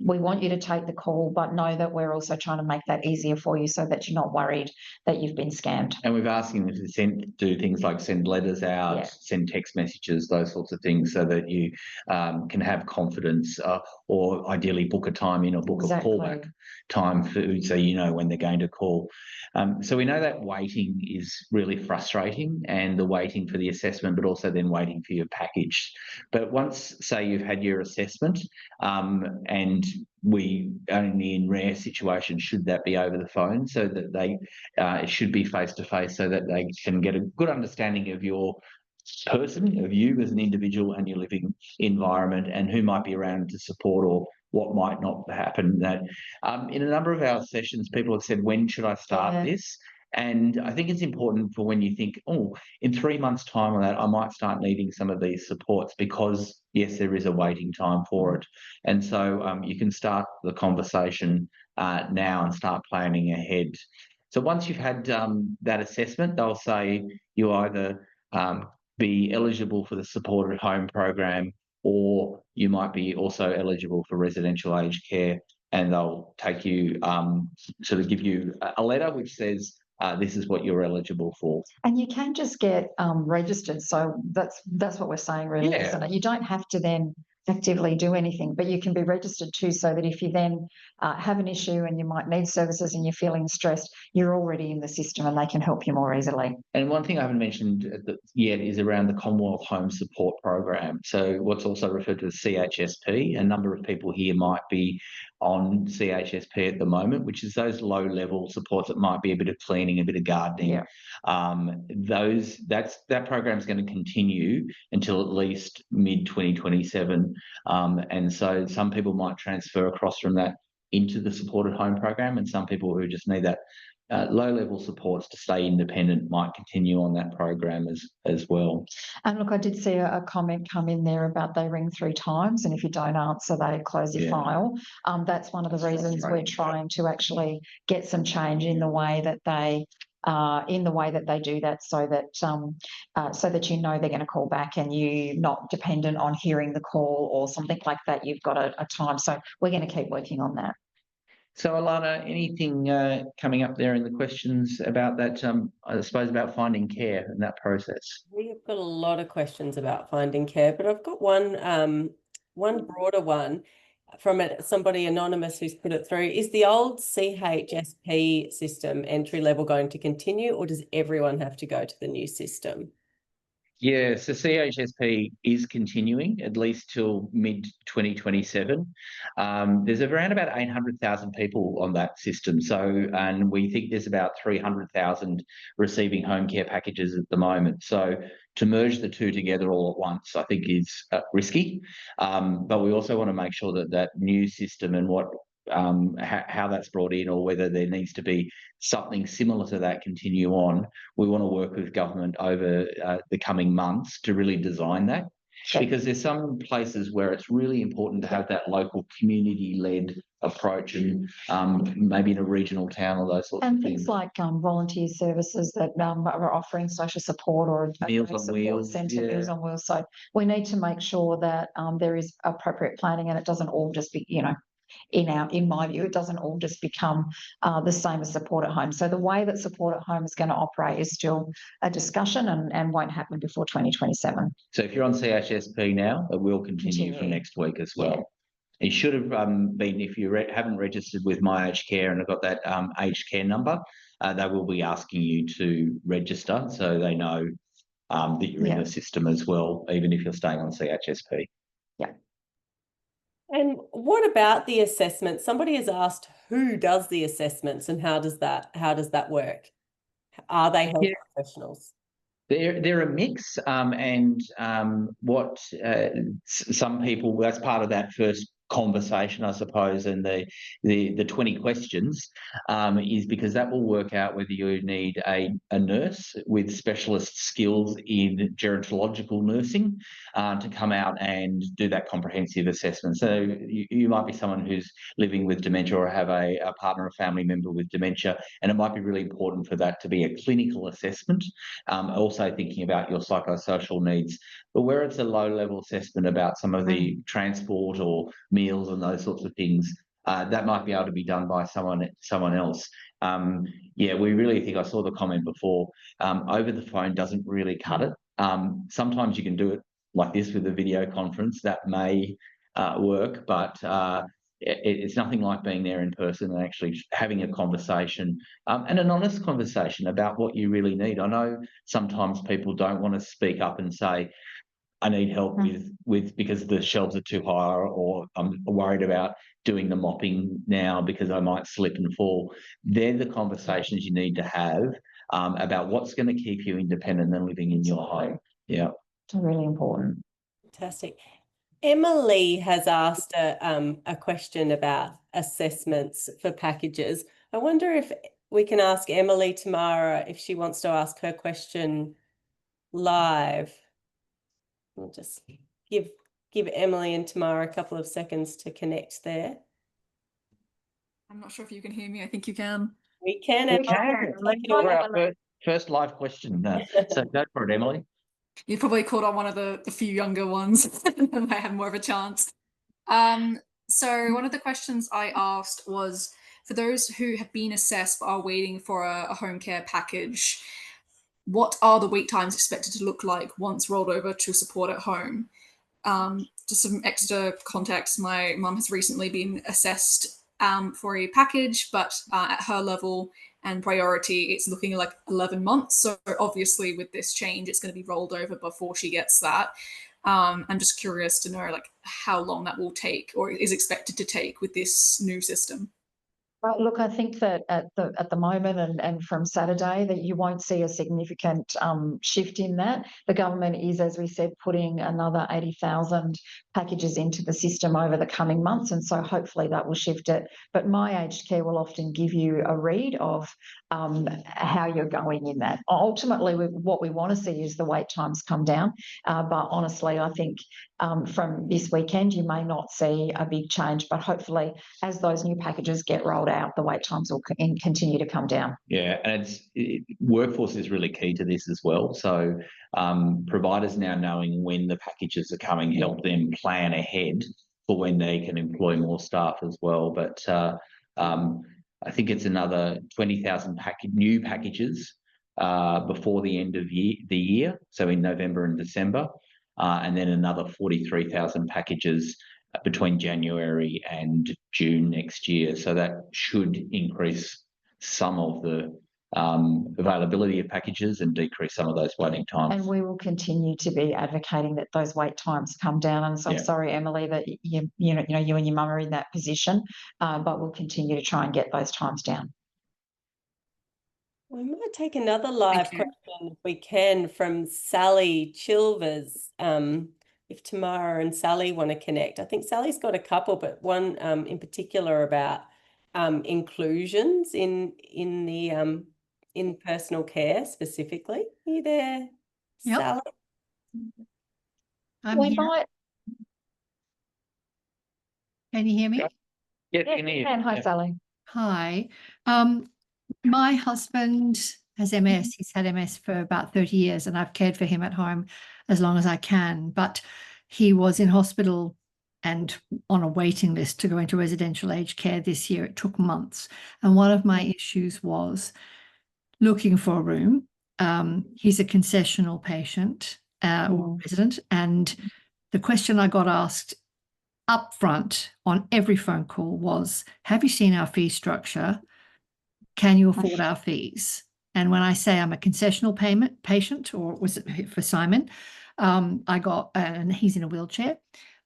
we want you to take the call, but know that we're also trying to make that easier for you so that you're not worried that you've been scammed. And we've asked them to do things like send letters out, send text messages, those sorts of things, so that you can have confidence, or ideally book a time in, or book a callback time so you know when they're going to call. So we know that waiting is really frustrating, and the waiting for the assessment, but also then waiting for your package. But once, say, you've had your assessment, and we only in rare situations should that be over the phone, so that it should be face to face, so that they can get a good understanding of your person, of you as an individual and your living environment, and who might be around to support or what might not happen. That in a number of our sessions, people have said, when should I start this? And I think it's important for when you think, oh, in 3 months' time on that, I might start needing some of these supports, because yes, there is a waiting time for it. And so you can start the conversation now and start planning ahead. So once you've had that assessment, they'll say you either be eligible for the supported home program, or you might be also eligible for residential aged care, and they'll take you, sort of give you a letter which says, this is what you're eligible for. And you can just get registered. So that's what we're saying, really, isn't it? You don't have to then actively do anything, but you can be registered too, so that if you then have an issue and you might need services and you're feeling stressed, you're already in the system and they can help you more easily. And one thing I haven't mentioned yet is around the Commonwealth Home Support Program. So what's also referred to as CHSP. A number of people here might be on CHSP at the moment, which is those low-level supports that might be a bit of cleaning, a bit of gardening. That program is going to continue until at least mid-2027, and so some people might transfer across from that into the supported home program, and some people who just need that low-level supports to stay independent might continue on that program as well. And look, I did see a comment come in there about they ring 3 times, and if you don't answer, they close your file. That's one of the reasons we're trying to actually get some change in the way that they do that, so that you know they're going to call back and you're not dependent on hearing the call or something like that. You've got a time. So we're going to keep working on that. So, Alana, anything coming up there in the questions about that, I suppose, about finding care in that process? We've got a lot of questions about finding care, but I've got one broader one from somebody anonymous who's put it through. Is the old CHSP system entry level going to continue, or does everyone have to go to the new system? Yeah, so CHSP is continuing at least till mid-2027. There's around about 800,000 people on that system. So, and we think there's about 300,000 receiving home care packages at the moment. So to merge the two together all at once, I think is risky. But we also want to make sure that that new system and how that's brought in, or whether there needs to be something similar to that continue on. We want to work with government over the coming months to really design that, because there's some places where it's really important to have that local community-led approach, and maybe in a regional town or those sorts of things. And things like volunteer services that are offering social support, or Meals on Wheels, centre, Meals on Wheels. So we need to make sure that there is appropriate planning, and it doesn't all just be, in my view, it doesn't all just become the same as support at home. So the way that support at home is going to operate is still a discussion, and won't happen before 2027. So if you're on CHSP now, it will continue from next week as well. Yeah. It should have been, if you haven't registered with My Aged Care and have got that aged care number, they will be asking you to register, so they know that you're in the system as well, even if you're staying on CHSP. Yeah. And what about the assessment? Somebody has asked, who does the assessments, and how does that work? Are they health professionals? They're a mix, and what some people, that's part of that first conversation, I suppose, and the 20 questions is because that will work out whether you need a nurse with specialist skills in gerontological nursing to come out and do that comprehensive assessment. So you might be someone who's living with dementia, or have a partner or family member with dementia, and it might be really important for that to be a clinical assessment. Also thinking about your psychosocial needs, but where it's a low-level assessment about some of the transport or meals and those sorts of things, that might be able to be done by someone else. Yeah, we really think, I saw the comment before, over the phone doesn't really cut it. Sometimes you can do it like this with a video conference, that may work, but it's nothing like being there in person and actually having a conversation, and an honest conversation about what you really need. I know sometimes people don't want to speak up and say, I need help with because the shelves are too high, or I'm worried about doing the mopping now because I might slip and fall. They're the conversations you need to have about what's going to keep you independent and living in your home. Yeah. It's really important. Fantastic. Emily has asked a question about assessments for packages. I wonder if we can ask Emily Tamara if she wants to ask her question live. We'll just give Emily and Tamara a couple of seconds to connect there. I'm not sure if you can hear me. I think you can. We can. Our first live question. So go for it, Emily. You probably called on one of the few younger ones that might have more of a chance. So one of the questions I asked was, for those who have been assessed but are waiting for a home care package, what are the wait times expected to look like once rolled over to support at home? Just some extra context, my mum has recently been assessed for a package, but at her level and priority, it's looking like 11 months. So obviously with this change, it's going to be rolled over before she gets that. I'm just curious to know how long that will take, or is expected to take, with this new system. Look, I think that at the moment and from Saturday that you won't see a significant shift in that. The government is, as we said, putting another 80,000 packages into the system over the coming months, and so hopefully that will shift it. But My Aged Care will often give you a read of how you're going in that. Ultimately, what we want to see is the wait times come down. But honestly, I think from this weekend you may not see a big change, but hopefully as those new packages get rolled out, the wait times will continue to come down. Yeah, and workforce is really key to this as well. So providers now knowing when the packages are coming help them plan ahead for when they can employ more staff as well. But I think it's another 20,000 new packages before the end of the year, so in November and December, and then another 43,000 packages between January and June next year. So that should increase some of the availability of packages and decrease some of those waiting times. And we will continue to be advocating that those wait times come down. And so I'm sorry, Emily, that you and your mum are in that position, but we'll continue to try and get those times down. We might take another live question if we can from Sally Chilvers. If Tamara and Sally want to connect. I think Sally's got a couple, but one in particular about inclusions in personal care specifically. Are you there, Sally? I'm here. Can you hear me? Yeah, Hi, Sally. Hi. My husband has MS. He's had MS for about 30 years, and I've cared for him at home as long as I can. But he was in hospital and on a waiting list to go into residential aged care this year. It took months. And one of my issues was looking for a room. He's a concessional patient or resident. And the question I got asked up front on every phone call was, have you seen our fee structure? Can you afford our fees? And when I say I'm a concessional patient, or was it for Simon, I got, and he's in a wheelchair,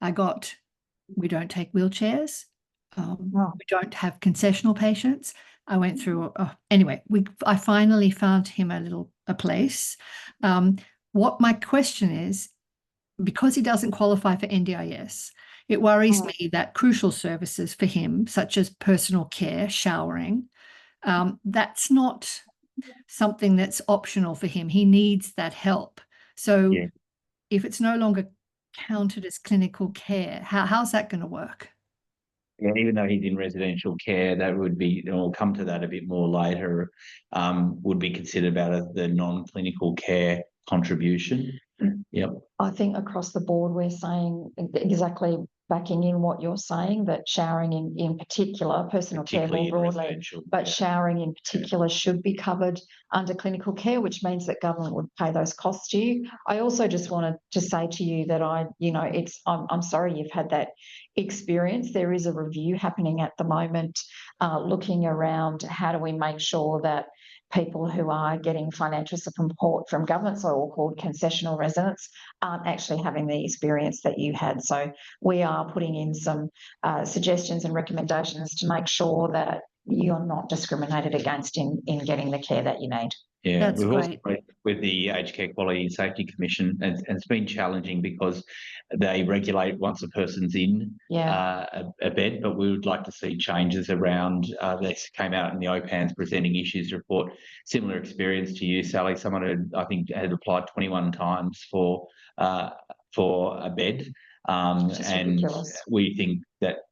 we don't take wheelchairs. We don't have concessional patients. I went through, anyway, I finally found him a place. What my question is, because he doesn't qualify for NDIS, it worries me that crucial services for him, such as personal care, showering, that's not something that's optional for him. He needs that help. So if it's no longer counted as clinical care, how's that going to work? Yeah, even though he's in residential care, that would be, and we'll come to that a bit more later, would be considered about the non-clinical care contribution. Yep. I think across the board we're saying exactly backing in what you're saying, that showering in particular, personal care more broadly, but showering in particular should be covered under clinical care, which means that government would pay those costs to you. I also just wanted to say to you that I'm sorry you've had that experience. There is a review happening at the moment looking around how do we make sure that people who are getting financial support from government, so called concessional residents, aren't actually having the experience that you had. So we are putting in some suggestions and recommendations to make sure that you're not discriminated against in getting the care that you need. Yeah, that's we've great. also with the Aged Care Quality and Safety Commission, and it's been challenging because they regulate once a person's in a bed, but we would like to see changes around. This came out in the OPAN's Presenting Issues report. Similar experience to you, Sally. Someone I think had applied 21 times for a bed, and ridiculous. We think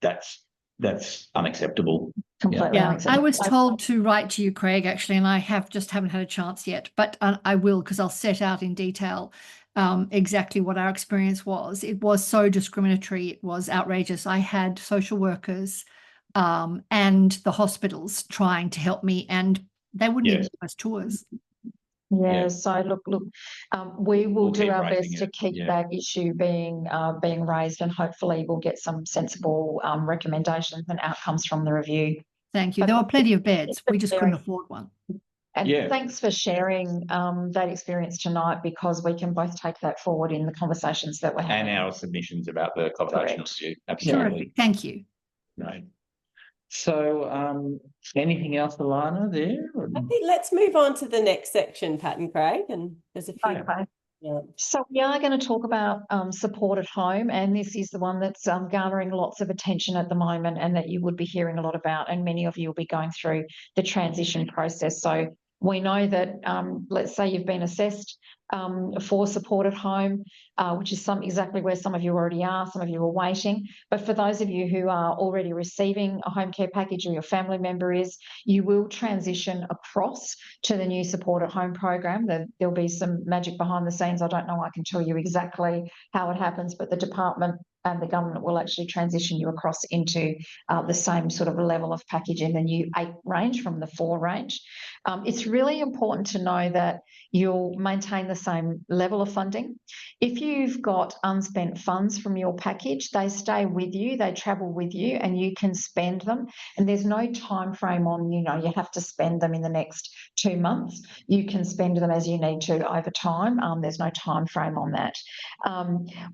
that's unacceptable. Completely unacceptable. I was told to write to you, Craig, actually, and I haven't had a chance yet, but I will, because I'll set out in detail exactly what our experience was. It was so discriminatory. It was outrageous. I had social workers and the hospitals trying to help me, and they wouldn't even give us tours. So look, we will do our best to keep that issue being raised, and hopefully we'll get some sensible recommendations and outcomes from the review. Thank you. There were plenty of beds. We just couldn't afford one. And thanks for sharing that experience tonight, because we can both take that forward in the conversations that we're having. And our submissions about the consultation review. Absolutely. Terrific. Thank you. Right. So, anything else, Alana, there? I think let's move on to the next section, Pat and Craig, and there's a few. Okay. Yeah. So we are going to talk about support at home, and this is the one that's garnering lots of attention at the moment, and that you would be hearing a lot about, and many of you will be going through the transition process. So we know that, let's say you've been assessed for support at home, which is exactly where some of you already are, some of you are waiting. But for those of you who are already receiving a home care package, or your family member is, you will transition across to the new support at home program. There'll be some magic behind the scenes. I don't know, I can tell you exactly how it happens, but the department and the government will actually transition you across into the same sort of level of package in the new 8 range from the 4 range. It's really important to know that you'll maintain the same level of funding. If you've got unspent funds from your package, they stay with you, they travel with you, and you can spend them. And there's no time frame on, you have to spend them in the next 2 months. You can spend them as you need to over time. There's no time frame on that.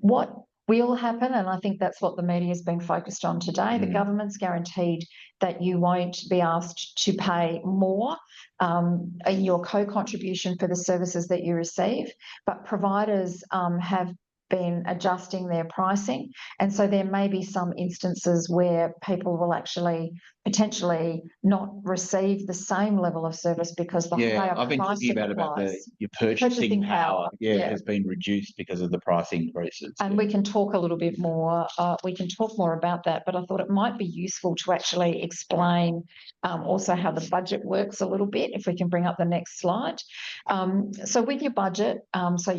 What will happen, and I think that's what the media has been focused on today, the government's guaranteed that you won't be asked to pay more in your co-contribution for the services that you receive, but providers have been adjusting their pricing, and so there may be some instances where people will actually potentially not receive the same level of service because the higher I've been price talking about your purchasing power. Has been reduced because of the price increases. And we can talk a little bit more. We can talk more about that, but I thought it might be useful to actually explain also how the budget works a little bit. If we can bring up the next slide. So with your budget, so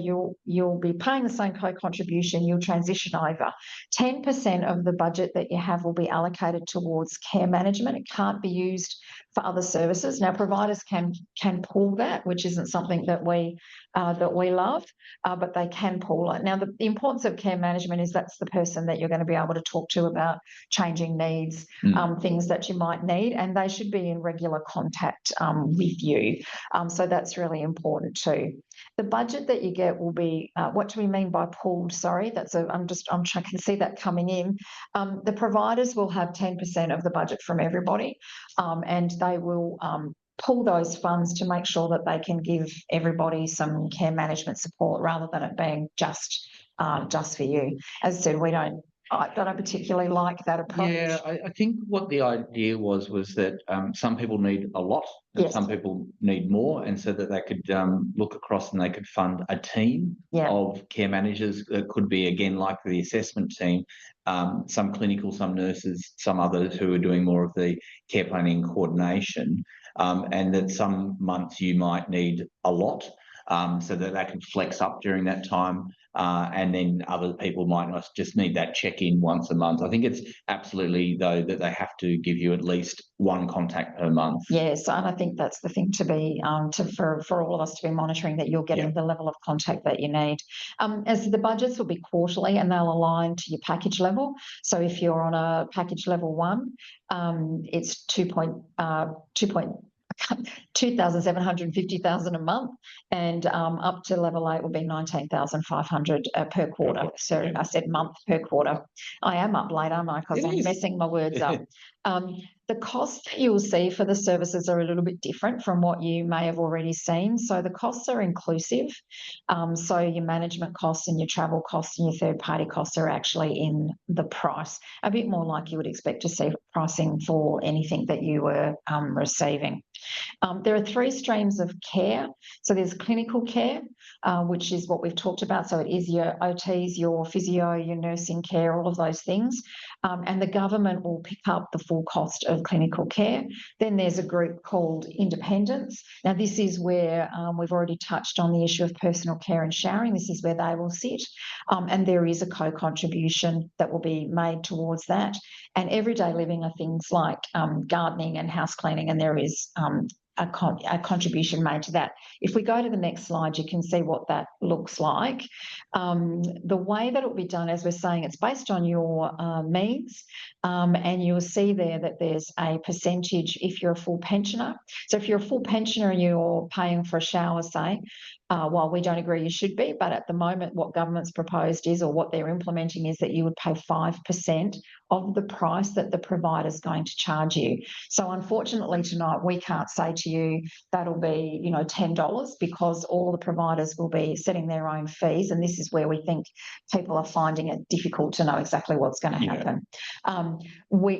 you'll be paying the same co-contribution. You'll transition over. 10% of the budget that you have will be allocated towards care management. It can't be used for other services. Now, providers can pool that, which isn't something that we love, but they can pool it. Now, the importance of care management is that's the person that you're going to be able to talk to about changing needs, things that you might need, and they should be in regular contact with you. So that's really important too. The budget that you get will be, what do we mean by pooled? Sorry, I can see that coming in. The providers will have 10% of the budget from everybody, and they will pool those funds to make sure that they can give everybody some care management support rather than it being just for you. As I said, I don't particularly like that approach. Yeah, I think what the idea was that some people need a lot and some people need more, and so that they could look across and they could fund a team of care managers. It could be, again, like the assessment team, some clinical, some nurses, some others who are doing more of the care planning coordination, and that some months you might need a lot, so that they can flex up during that time. And then other people might not just need that check-in once a month. I think it's absolutely, though, that they have to give you at least one contact per month. Yes, and I think that's the thing to be for all of us to be monitoring, that you're getting the level of contact that you need. As the budgets will be quarterly and they'll align to your package level. So if you're on a package level 1, it's 2,750,000 a month, and up to level 8 will be 19,500 per quarter. So I said month per quarter. I am up late, aren't I? Because I'm messing my words up. The costs that you'll see for the services are a little bit different from what you may have already seen. So the costs are inclusive. So your management costs and your travel costs and your third-party costs are actually in the price, a bit more like you would expect to see pricing for anything that you were receiving. There are 3 streams of care. So there's clinical care, which is what we've talked about. So it is your OTs, your physio, your nursing care, all of those things. And the government will pick up the full cost of clinical care. Then there's a group called independents. Now, this is where we've already touched on the issue of personal care and showering. This is where they will sit. And there is a co-contribution that will be made towards that. And everyday living are things like gardening and house cleaning, and there is a contribution made to that. If we go to the next slide, you can see what that looks like. The way that it will be done, as we're saying, it's based on your means, and you'll see there that there's a percentage if you're a full pensioner. So if you're a full pensioner and you're paying for a shower, say, while we don't agree you should be, but at the moment what government's proposed is, or what they're implementing is, that you would pay 5% of the price that the provider's going to charge you. So unfortunately tonight we can't say to you that'll be, you know, $10, because all the providers will be setting their own fees, and this is where we think people are finding it difficult to know exactly what's going to happen.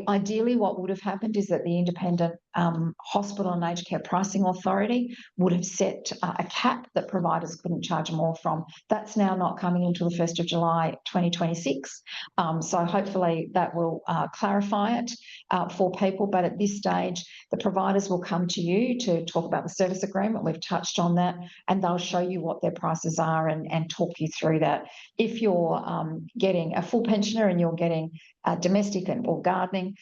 Ideally what would have happened is that the Independent Hospital and Aged Care Pricing Authority would have set a cap that providers couldn't charge more from. That's now not coming until the 1st of July 2026. So hopefully that will clarify it for people. But at this stage, the providers will come to you to talk about the service agreement. We've touched on that, and they'll show you what their prices are and talk you through that. If you're getting a full pensioner and you're getting domestic or gardening,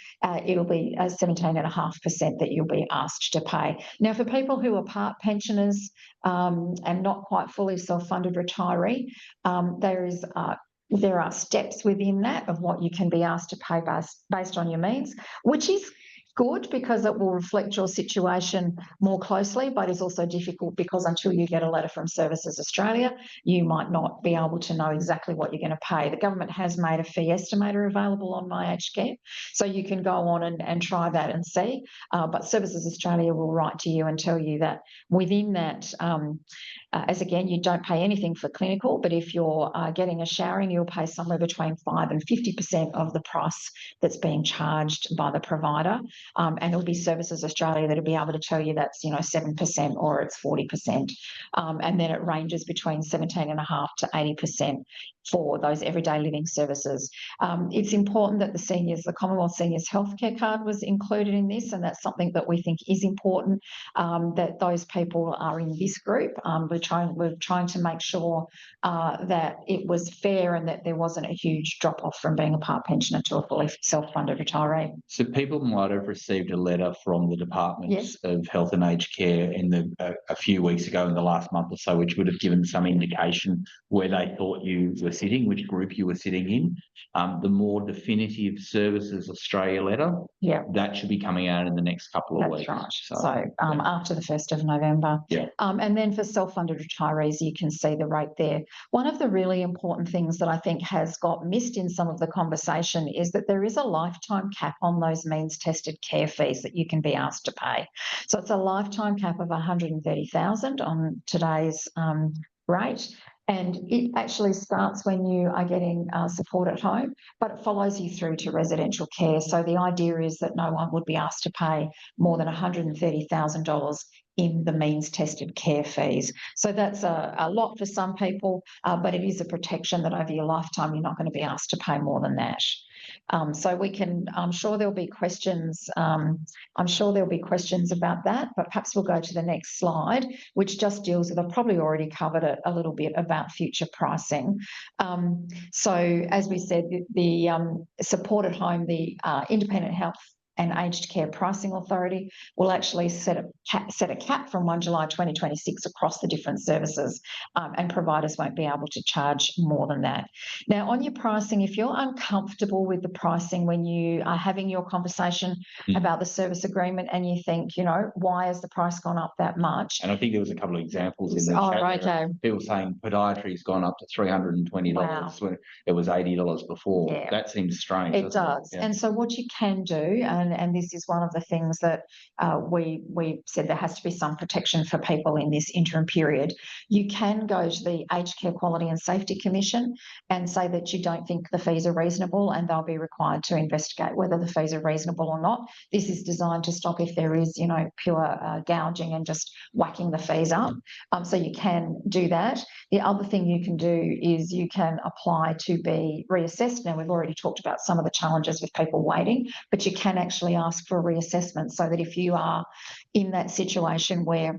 it'll be 17.5% that you'll be asked to pay. Now, for people who are part pensioners and not quite fully self-funded retiree, there are steps within that of what you can be asked to pay based on your means, which is good because it will reflect your situation more closely, but is also difficult because until you get a letter from Services Australia, you might not be able to know exactly what you're going to pay. The government has made a fee estimator available on My Aged Care, so you can go on and try that and see. But Services Australia will write to you and tell you that within that, as again, you don't pay anything for clinical, but if you're getting a showering, you'll pay somewhere between 5 and 50% of the price that's being charged by the provider. And it'll be Services Australia that'll be able to tell you that's, 7% or it's 40%. And then it ranges between 17.5% to 80% for those everyday living services. It's important that the Commonwealth Seniors Healthcare Card was included in this, and that's something that we think is important, that those people are in this group. We're trying to make sure that it was fair and that there wasn't a huge drop-off from being a part pensioner to a fully self-funded retiree. So people might have received a letter from the Departments of Health and Aged Care a few weeks ago, in the last month or so, which would have given some indication where they thought you were sitting, which group you were sitting in. The more definitive Services Australia letter, that should be coming out in the next couple of weeks. That's right. So after the 1st of November. And then for self-funded retirees, you can see the rate there. One of the really important things that I think has got missed in some of the conversation is that there is a lifetime cap on those means-tested care fees that you can be asked to pay. So it's a lifetime cap of $130,000 on today's rate. And it actually starts when you are getting support at home, but it follows you through to residential care. So the idea is that no one would be asked to pay more than $130,000 in the means-tested care fees. So that's a lot for some people, but it is a protection that over your lifetime you're not going to be asked to pay more than that. So I'm sure there'll be questions. I'm sure there'll be questions about that, but perhaps we'll go to the next slide, which just deals with, I've probably already covered it a little bit, about future pricing. So as we said, the support at home, the Independent Health and Aged Care Pricing Authority will actually set a cap from 1 July 2026 across the different services, and providers won't be able to charge more than that. Now, on your pricing, if you're uncomfortable with the pricing when you are having your conversation about the service agreement and you think, why has the price gone up that much? And I think there was a couple of examples in the chat. People saying podiatry's gone up to $320 when it was $80 before. That seems strange. It does. And so what you can do, and this is one of the things that we said, there has to be some protection for people in this interim period. You can go to the Aged Care Quality and Safety Commission and say that you don't think the fees are reasonable, and they'll be required to investigate whether the fees are reasonable or not. This is designed to stop if there is, pure gouging and just whacking the fees up. So you can do that. The other thing you can do is you can apply to be reassessed. Now, we've already talked about some of the challenges with people waiting, but you can actually ask for a reassessment, so that if you are in that situation where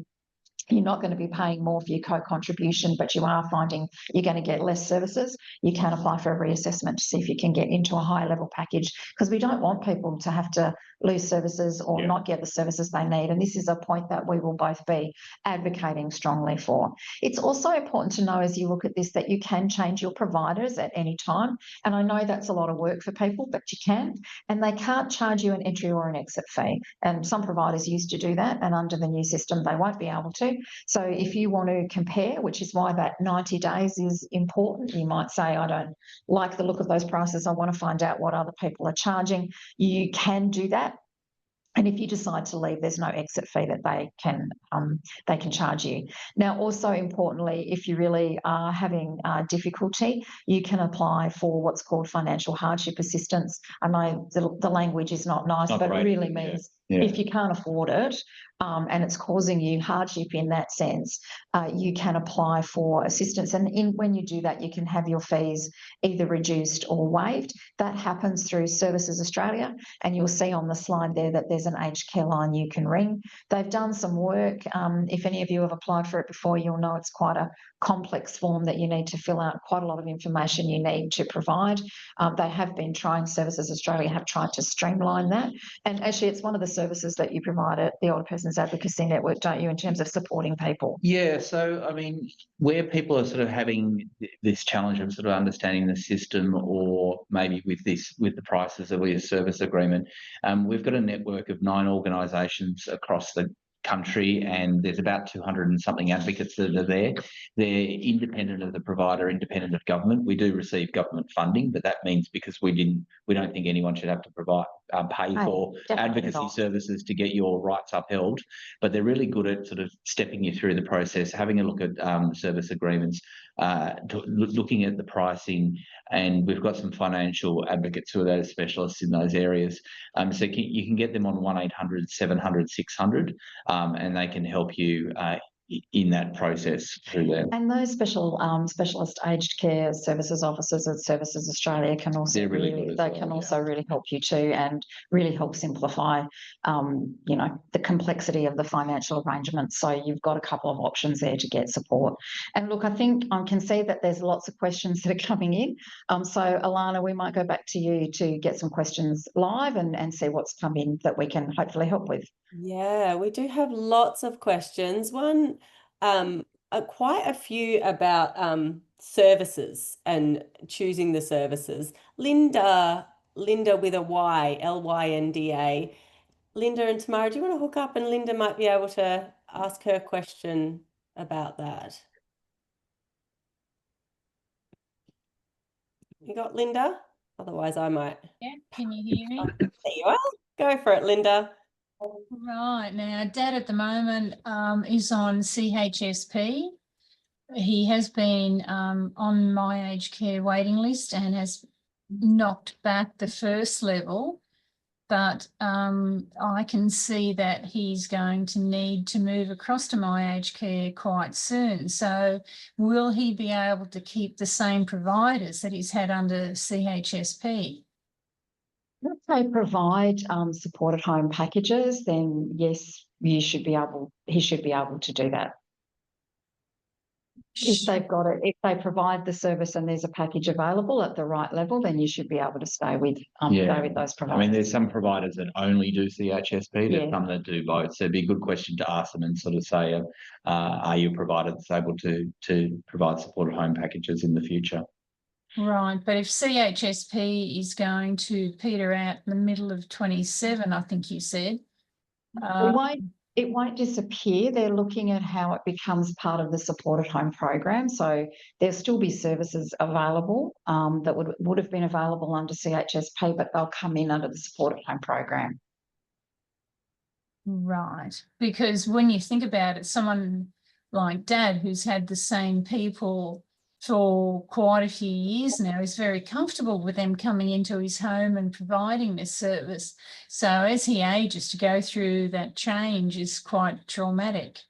you're not going to be paying more for your co-contribution, but you are finding you're going to get less services, you can apply for a reassessment to see if you can get into a higher level package, because we don't want people to have to lose services or not get the services they need. And this is a point that we will both be advocating strongly for. It's also important to know, as you look at this, that you can change your providers at any time. And I know that's a lot of work for people, but you can. And they can't charge you an entry or an exit fee. And some providers used to do that, and under the new system, they won't be able to. to. So if you want to compare, which is why that 90 days is important, you might say, I don't like the look of those prices, I want to find out what other people are charging. You can do that. And if you decide to leave, there's no exit fee that they can charge you. Now, also importantly, if you really are having difficulty, you can apply for what's called financial hardship assistance. I know the language is not nice, but it really means if you can't afford it and it's causing you hardship in that sense, you can apply for assistance. And when you do that, you can have your fees either reduced or waived. That happens through Services Australia, and you'll see on the slide there that there's an aged care line you can ring. They've done some work. If any of you have applied for it before, you'll know it's quite a complex form that you need to fill out, quite a lot of information you need to provide. They have been trying, Services Australia have tried to streamline that. And actually, it's one of the services that you provide at the Older Persons Advocacy Network, don't you, in terms of supporting people? Yeah, so I mean, where people are sort of having this challenge of sort of understanding the system, or maybe with the prices of your service agreement, we've got a network of 9 organisations across the country, and there's about 200 and something advocates that are there. They're independent of the provider, independent of government. We do receive government funding, but that means because we don't think anyone should have to pay for advocacy services to get your rights upheld. But they're really good at sort of stepping you through the process, having a look at service agreements, looking at the pricing, and we've got some financial advocates who are those specialists in those areas. So you can get them on 1800 700 600, and they can help you in that process through there. And those specialist aged care services officers at Services Australia can also really help you too, and really help simplify, the complexity of the financial arrangements. So you've got a couple of options there to get support. And look, I think I can see that there's lots of questions that are coming in. So Alana, we might go back to you to get some questions live and see what's come in that we can hopefully help with. Yeah, we do have lots of questions. One, quite a few about services and choosing the services. Linda with a Y, Lynda. Linda and Tamara, do you want to hook up, and Linda might be able to ask her question about that? You got Linda? Otherwise I might. Yeah, can you hear me? There you are. Go for it, Linda. Right, now Dad at the moment is on CHSP. He has been on my aged care waiting list and has knocked back the first level, but I can see that he's going to need to move across to my aged care quite soon. So will he be able to keep the same providers that he's had under CHSP? If they provide supported home packages, then yes, he should be able to do that. If they've got it, if they provide the service and there's a package available at the right level, then you should be able to stay with those providers. I mean, there's some providers that only do CHSP, there's some that do both. So it'd be a good question to ask them and sort of say, are you a provider that's able to provide supported home packages in the future? Right, but if CHSP is going to peter out in the middle of 27, I think you said. It won't disappear. They're looking at how it becomes part of the supported home program. So there'll still be services available that would have been available under CHSP, but they'll come in under the supported home program. Right, because when you think about it, someone like Dad, who's had the same people for quite a few years now, is very comfortable with them coming into his home and providing this service. So as he ages, to go through that change is quite traumatic.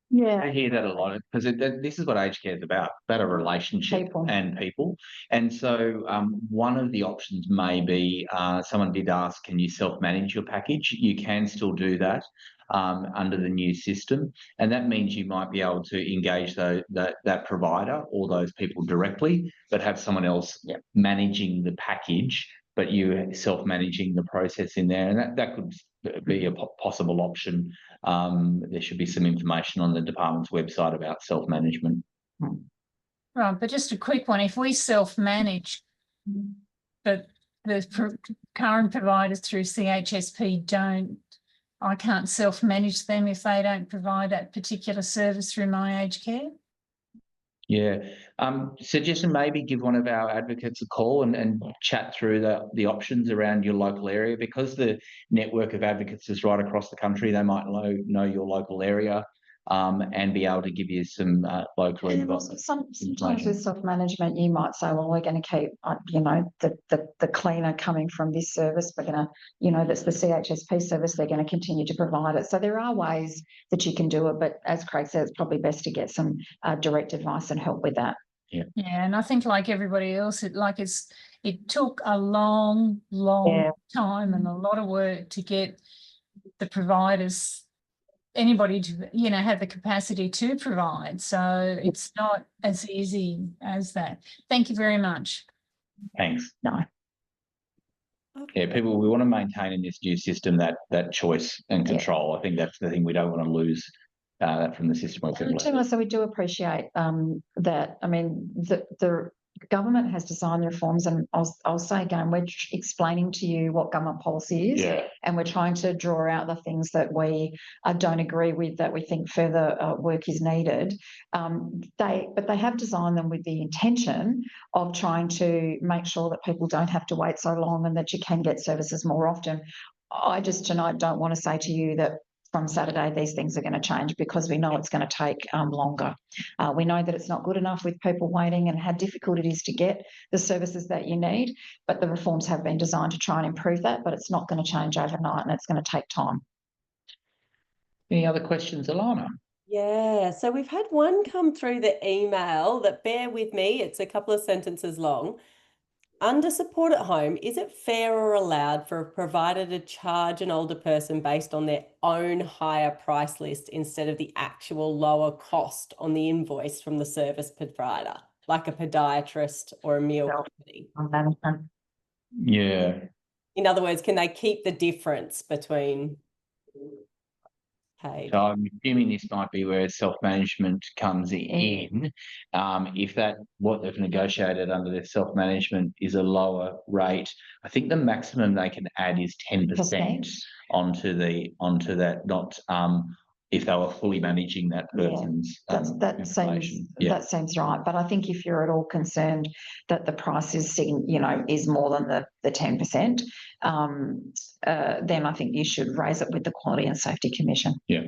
Yeah, I hear that a lot, because this is what aged care is about a relationship and people. And so one of the options may be, someone did ask, can you self-manage your package? You can still do that under the new system, and that means you might be able to engage that provider or those people directly, but have someone else managing the package, but you self-managing the process in there, and that could be a possible option. There should be some information on the department's website about self-management. Right, but just a quick one. If we self-manage, but the current providers through CHSP don't I can't self-manage them if they don't provide that particular service through my aged care. Yeah. Suggestion, maybe give one of our advocates a call and chat through the options around your local area, because the network of advocates is right across the country. They might know your local area and be able to give you some local sometimes with self-management, you might say, well, we're going to keep, the cleaner coming from this service. We're going to, that's the CHSP service. They're going to continue to provide it. So there are ways that you can do it. But as Craig said, it's probably best to get some direct advice and help with that. Yeah, and I think like everybody else, it took a long time and a lot of work to get the providers, anybody to have the capacity to provide. So it's not as easy as that. Thank you very much. Thanks. No. Yeah, people, we want to maintain in this new system that choice and control. I think that's the thing. We don't want to lose that from the system. So we do appreciate that. I mean, the government has designed the reforms, and I'll say again, we're explaining to you what government policy is, and we're trying to draw out the things that we don't agree with, that we think further work is needed. But they have designed them with the intention of trying to make sure that people don't have to wait so long and that you can get services more often. I just tonight don't want to say to you that from Saturday these things are going to change, because we know it's going to take longer. We know that it's not good enough with people waiting and how difficult it is to get the services that you need, but the reforms have been designed to try and improve that, but it's not going to change overnight and it's going to take time. Any other questions, Alana? Yeah, so we've had one come through the email that, bear with me, it's a couple of sentences long. Under support at home, is it fair or allowed for a provider to charge an older person based on their own higher price list instead of the actual lower cost on the invoice from the service provider, like a podiatrist or a meal company? Yeah. In other words, can they keep the difference between paid? So I'm assuming this might be where self-management comes in. If what they've negotiated under their self-management is a lower rate, I think the maximum they can add is 10% onto that, not if they were fully managing that person's that seems right. But I think if you're at all concerned that the price is is more than the 10%, then I think you should raise it with the Quality and Safety Commission. Yeah.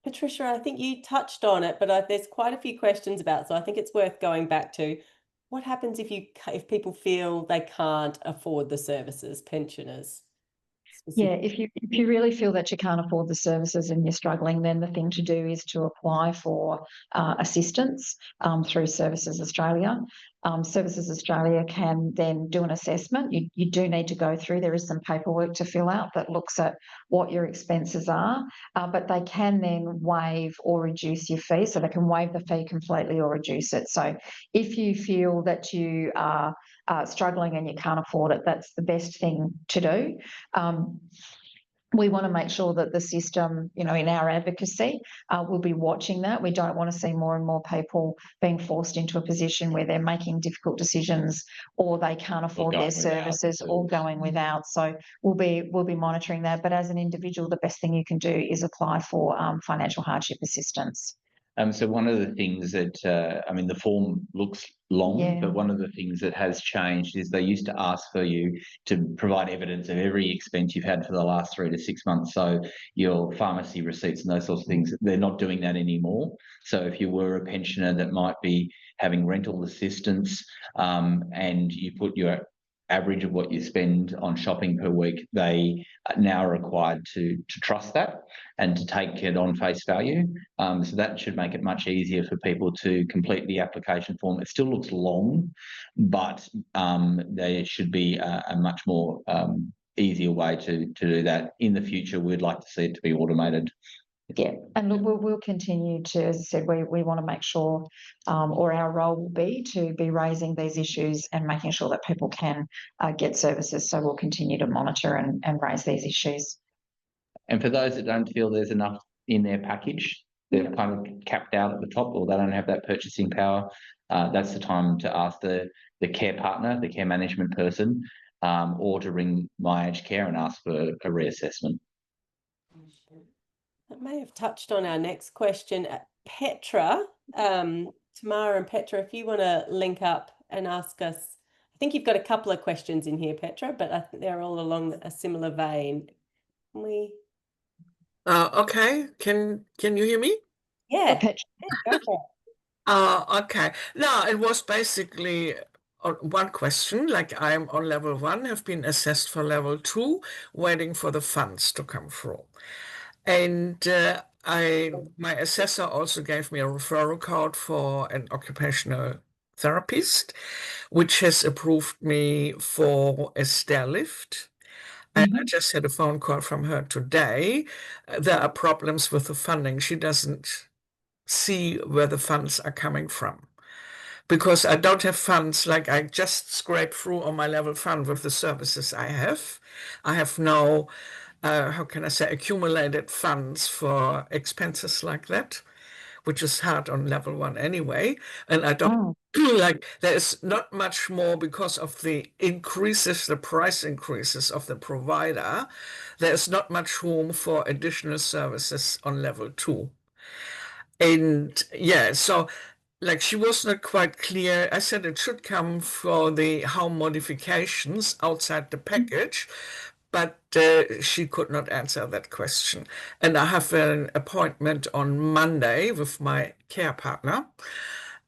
Patricia, I think you touched on it, but there's quite a few questions about it, so I think it's worth going back to. What happens if people feel they can't afford the services, pensioners? Yeah, if you really feel that you can't afford the services and you're struggling, then the thing to do is to apply for assistance through Services Australia. Services Australia can then do an assessment. You do need to go through. There is some paperwork to fill out that looks at what your expenses are, but they can then waive or reduce your fee. So they can waive the fee completely or reduce it. So if you feel that you are struggling and you can't afford it, that's the best thing to do. We want to make sure that the system, in our advocacy, will be watching that. We don't want to see more and more people being forced into a position where they're making difficult decisions, or they can't afford their services, or going without. So we'll be monitoring that. But as an individual, the best thing you can do is apply for financial hardship assistance. So one of the things that, the form looks long, but one of the things that has changed is they used to ask for you to provide evidence of every expense you've had for the last 3 to 6 months. So your pharmacy receipts and those sorts of things, they're not doing that anymore. So if you were a pensioner that might be having rental assistance and you put your average of what you spend on shopping per week, they now are required to trust that and to take it on face value. So that should make it much easier for people to complete the application form. It still looks long, but there should be a much more easier way to do that. In the future, we'd like to see it to be automated. Yeah, and look, we'll continue to, as I said, we want to make sure, or our role will be to be raising these issues and making sure that people can get services. So we'll continue to monitor and raise these issues. And for those that don't feel there's enough in their package, they're kind of capped out at the top, or they don't have that purchasing power, that's the time to ask the care partner, the care management person, or to ring My Aged Care and ask for a reassessment. That may have touched on our next question. Petra, Tamara and Petra, if you want to link up and ask us, I think you've got a couple of questions in here, Petra, but I think they're all along a similar vein. Can we? Okay. Can you hear me? Yeah, Petra. go for it. Okay. No, it was basically one question. Like, I'm on level 1, have been assessed for level 2, waiting for the funds to come through. And my assessor also gave me a referral code for an occupational therapist, which has approved me for a stair lift. And I just had a phone call from her today. There are problems with the funding. She doesn't see where the funds are coming from. Because I don't have funds, like I just scrape through on my level fund with the services I have. I have no, how can I say, accumulated funds for expenses like that, which is hard on level 1 anyway. And I don't like, there's not much more because of the increases, the price increases of the provider. There's not much room for additional services on level 2. And yeah, so like she was not quite clear. I said it should come for the home modifications outside the package, but she could not answer that question. And I have an appointment on Monday with my care partner,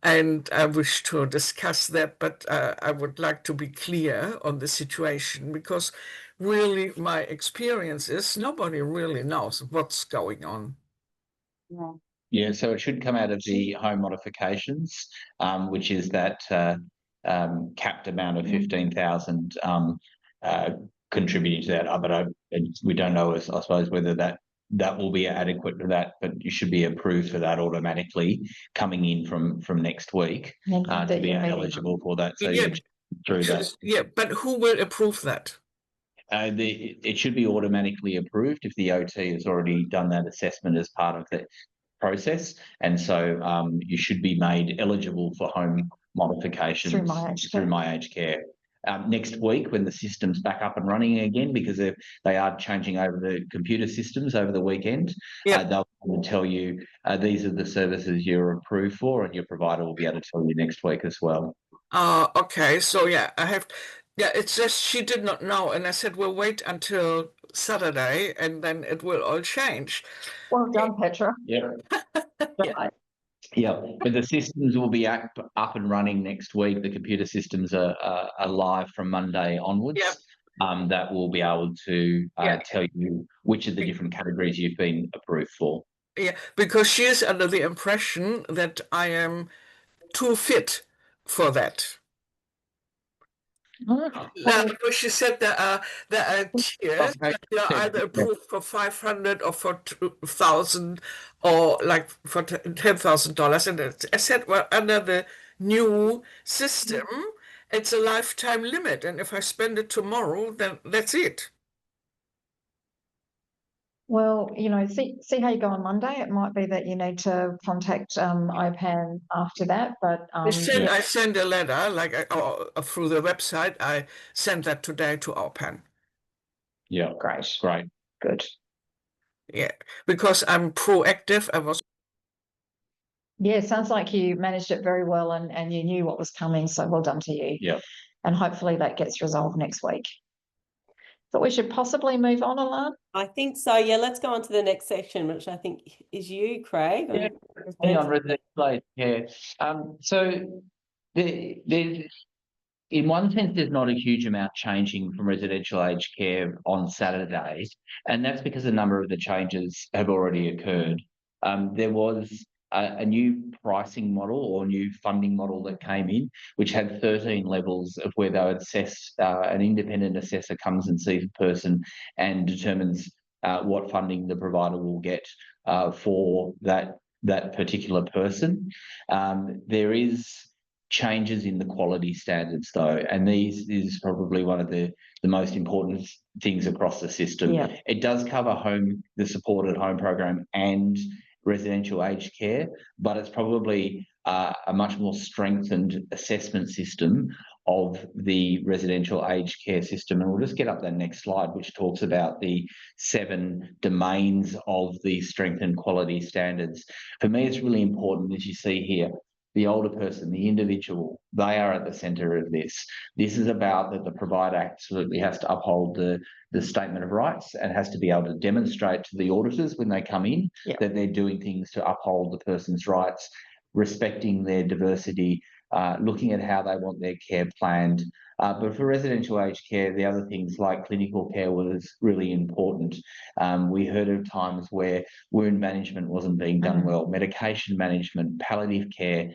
and I wish to discuss that, but I would like to be clear on the situation, because really my experience is nobody really knows what's going on. Yeah, so it should come out of the home modifications, which is that capped amount of 15,000 contributing to that. But we don't know, I suppose, whether that will be adequate for that. But you should be approved for that automatically coming in from next week to be eligible for that. So Yeah, through that. Yeah, but who will approve that? It should be automatically approved if the OT has already done that assessment as part of the process, and so you should be made eligible for home modifications through My Aged Care. Next week, when the system's back up and running again, because they are changing over the computer systems over the weekend, they'll tell you these are the services you're approved for, and your provider will be able to tell you next week as well. Okay, so yeah, it's just she did not know, and I said we'll wait until Saturday, and then it will all change. Well done, Petra. Yeah. Right. Yeah, but the systems will be up and running next week. The computer systems are live from Monday onwards. That will be able to tell you which of the different categories you've been approved for. Yeah, because she is under the impression that I am too fit for that. Because she said there are tiers, like you're either approved for 500 or for 2,000 or like for $10,000. And I said, well, under the new system, it's a lifetime limit. And if I spend it tomorrow, then that's it. Well, see how you go on Monday. It might be that you need to contact OPAN after that, but I sent a letter, like through the website. I sent that today to OPAN. Yeah, great, good. Yeah, because I'm proactive. Yeah, sounds like you managed it very well, and you knew what was coming. So well done to you. Yeah, and hopefully that gets resolved next week. But we should possibly move on, Alan. I think so. Yeah, let's go on to the next section, which I think is you, Craig. On residential aged care. So there's, in one sense, there's not a huge amount changing from residential aged care on Saturday, and that's because a number of the changes have already occurred. There was a new pricing model or new funding model that came in, which had 13 levels of where they would assess, an independent assessor comes and sees a person and determines what funding the provider will get for that particular person. There is changes in the quality standards though, and these is probably one of the most important things across the system. It does cover the supported home program and residential aged care, but it's probably a much more strengthened assessment system of the residential aged care system. And we'll just get up that next slide, which talks about the 7 domains of the strengthened quality standards. For me, it's really important, as you see here, the older person, the individual, they are at the centre of this. This is about that the provider absolutely has to uphold the statement of rights and has to be able to demonstrate to the auditors when they come in that they're doing things to uphold the person's rights, respecting their diversity, looking at how they want their care planned. But for residential aged care, the other things like clinical care was really important. We heard of times where wound management wasn't being done well, medication management, palliative care,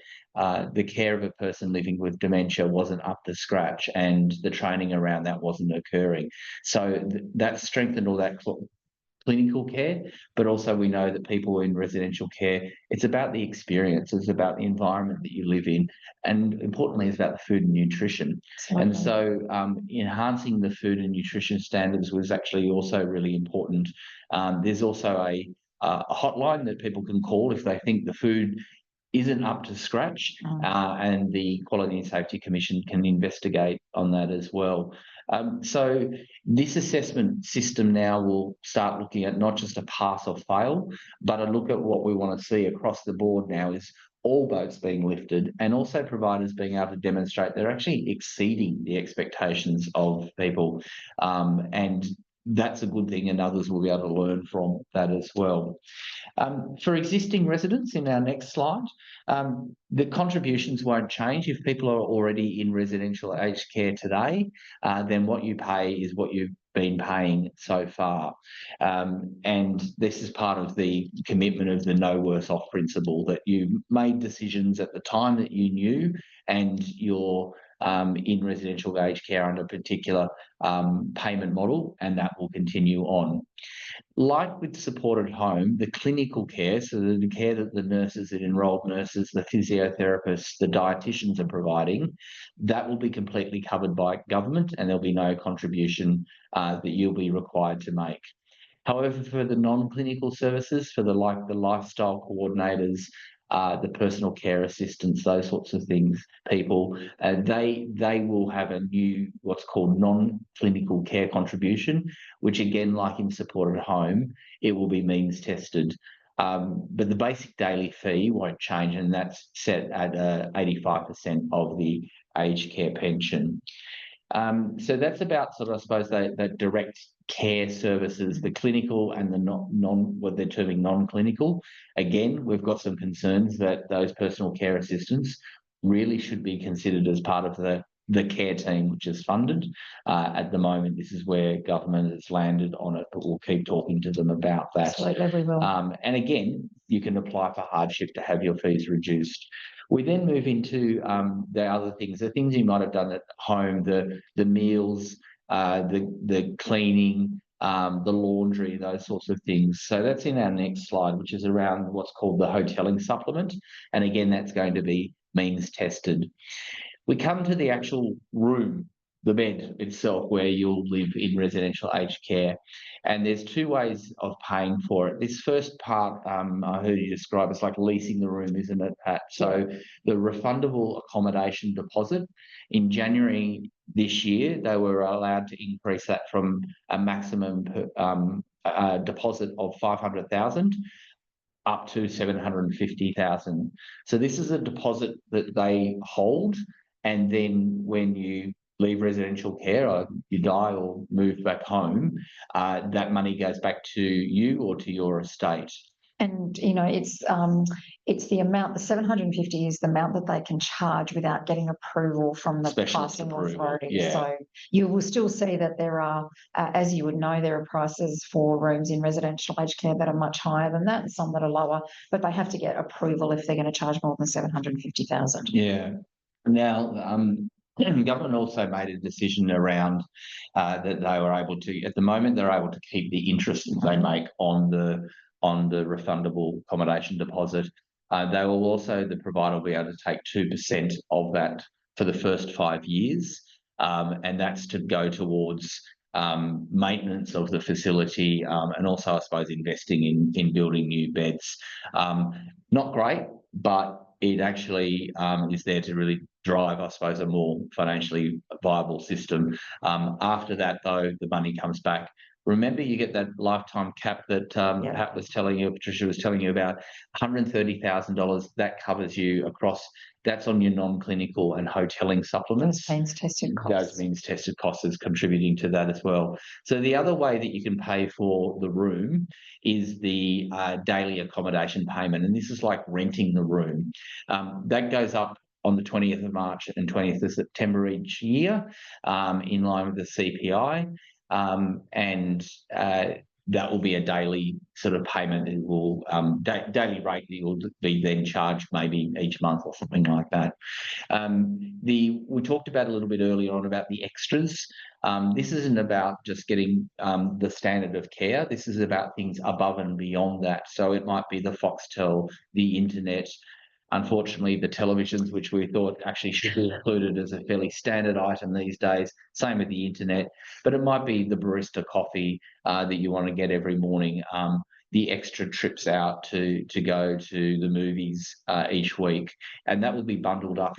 the care of a person living with dementia wasn't up to scratch, and the training around that wasn't occurring. So that strengthened all that clinical care, but also we know that people in residential care, it's about the experience, it's about the environment that you live in, and importantly, it's about the food and nutrition. And so enhancing the food and nutrition standards was actually also really important. There's also a hotline that people can call if they think the food isn't up to scratch, and the Quality and Safety Commission can investigate on that as well. So this assessment system now will start looking at not just a pass or fail, but a look at what we want to see across the board now is all boats being lifted, and also providers being able to demonstrate they're actually exceeding the expectations of people. And that's a good thing, and others will be able to learn from that as well. For existing residents, in our next slide, the contributions won't change. If people are already in residential aged care today, then what you pay is what you've been paying so far. And this is part of the commitment of the no worse off principle, that you made decisions at the time that you knew, and you're in residential aged care under a particular payment model, and that will continue on. Like with supported home, the clinical care, so the care that the nurses, the enrolled nurses, the physiotherapists, the dietitians are providing, that will be completely covered by government, and there'll be no contribution that you'll be required to make. However, for the non-clinical services, for the lifestyle coordinators, the personal care assistants, those sorts of things, people, they will have a new what's called non-clinical care contribution, which again, like in supported home, it will be means tested. But the basic daily fee won't change, and that's set at 85% of the aged care pension. So that's about sort of, I suppose, that direct care services, the clinical and the what they're terming non-clinical. Again, we've got some concerns that those personal care assistants really should be considered as part of the care team, which is funded. At the moment, this is where government has landed on it, but we'll keep talking to them about that. Absolutely, we will. And again, you can apply for hardship to have your fees reduced. We then move into the other things, the things you might have done at home, the meals, the cleaning, the laundry, those sorts of things. So that's in our next slide, which is around what's called the hotelling supplement. And again, that's going to be means tested. We come to the actual room, the bed itself, where you'll live in residential aged care. And there's 2 ways of paying for it. This first part, I heard you describe, it's like leasing the room, isn't it, Pat? So the refundable accommodation deposit, in January this year, they were allowed to increase that from a maximum deposit of $500,000 up to $750,000. So this is a deposit that they hold, and then when you leave residential care, or you die or move back home, that money goes back to you or to your estate. And, you know, it's the amount, the 750 is the amount that they can charge without getting approval from the pricing authority. Yeah. So you will still see that there are, as you would know, there are prices for rooms in residential aged care that are much higher than that, and some that are lower, but they have to get approval if they're going to charge more than 750,000. Yeah. Now, government also made a decision around that they were able to, at the moment, they're able to keep the interest that they make on the refundable accommodation deposit. They will also, the provider will be able to take 2% of that for the first 5 years, and that's to go towards maintenance of the facility, and also, I suppose, investing in building new beds. Not great, but it actually is there to really drive, I suppose, a more financially viable system. After that, though, the money comes back. Remember, you get that lifetime cap that Pat was telling you, Patricia was telling you about, $130,000. That covers you across. That's on your non-clinical and hotelling supplements. Those means tested costs. Those means tested costs is contributing to that as well. So the other way that you can pay for the room is the daily accommodation payment, and this is like renting the room. That goes up on the 20th of March and 20th of September each year, in line with the CPI. That will be a daily sort of payment. It will daily rate that will be then charged maybe each month or something like that. We talked about a little bit earlier on about the extras. This isn't about just getting the standard of care. This is about things above and beyond that. So it might be the Foxtel, the internet. Unfortunately, the televisions, which we thought actually should be included as a fairly standard item these days, same with the internet, but it might be the barista coffee that you want to get every morning, the extra trips out to go to the movies each week, and that will be bundled up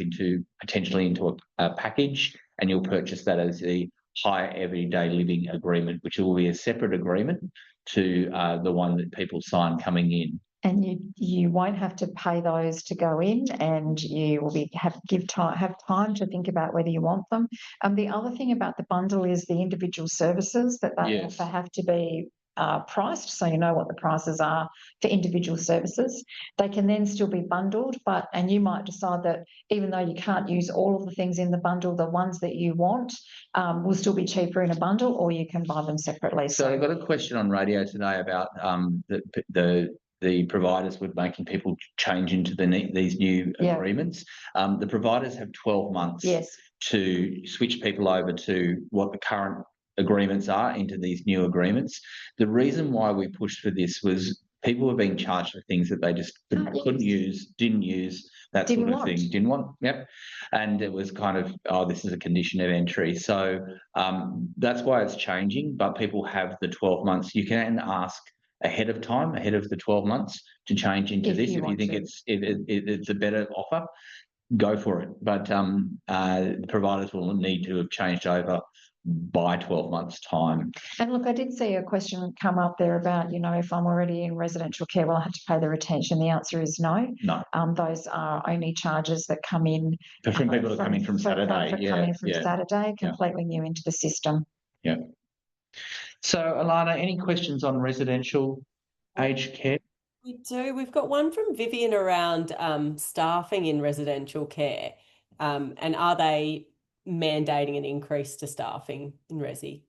potentially into a package, and you'll purchase that as the higher everyday living agreement, which will be a separate agreement to the one that people sign coming in. And you won't have to pay those to go in, and you will have time to think about whether you want them. The other thing about the bundle is the individual services that they offer have to be priced, so you know what the prices are for individual services. They can then still be bundled, and you might decide that even though you can't use all of the things in the bundle, the ones that you want will still be cheaper in a bundle, or you can buy them separately. So I got a question on radio today about the providers were making people change into these new agreements. The providers have 12 months to switch people over to what the current agreements are into these new agreements. The reason why we pushed for this was people were being charged for things that they just couldn't use, didn't use, that sort of thing. Didn't want. Yep. And it was kind of, oh, this is a condition of entry. So that's why it's changing, but people have the 12 months. You can ask ahead of time, ahead of the 12 months, to change into this. If you think it's a better offer, go for it. But the providers will need to have changed over by 12 months' time. And look, I did see a question come up there about, if I'm already in residential care, will I have to pay the retention? The answer is no. No. Those are only charges that come in from people that come in from Saturday. Coming from Saturday, completely new into the system. Yeah. So, Alana, any questions on residential aged care? We do. We've got one from Vivian around staffing in residential care, and are they mandating an increase to staffing in resi?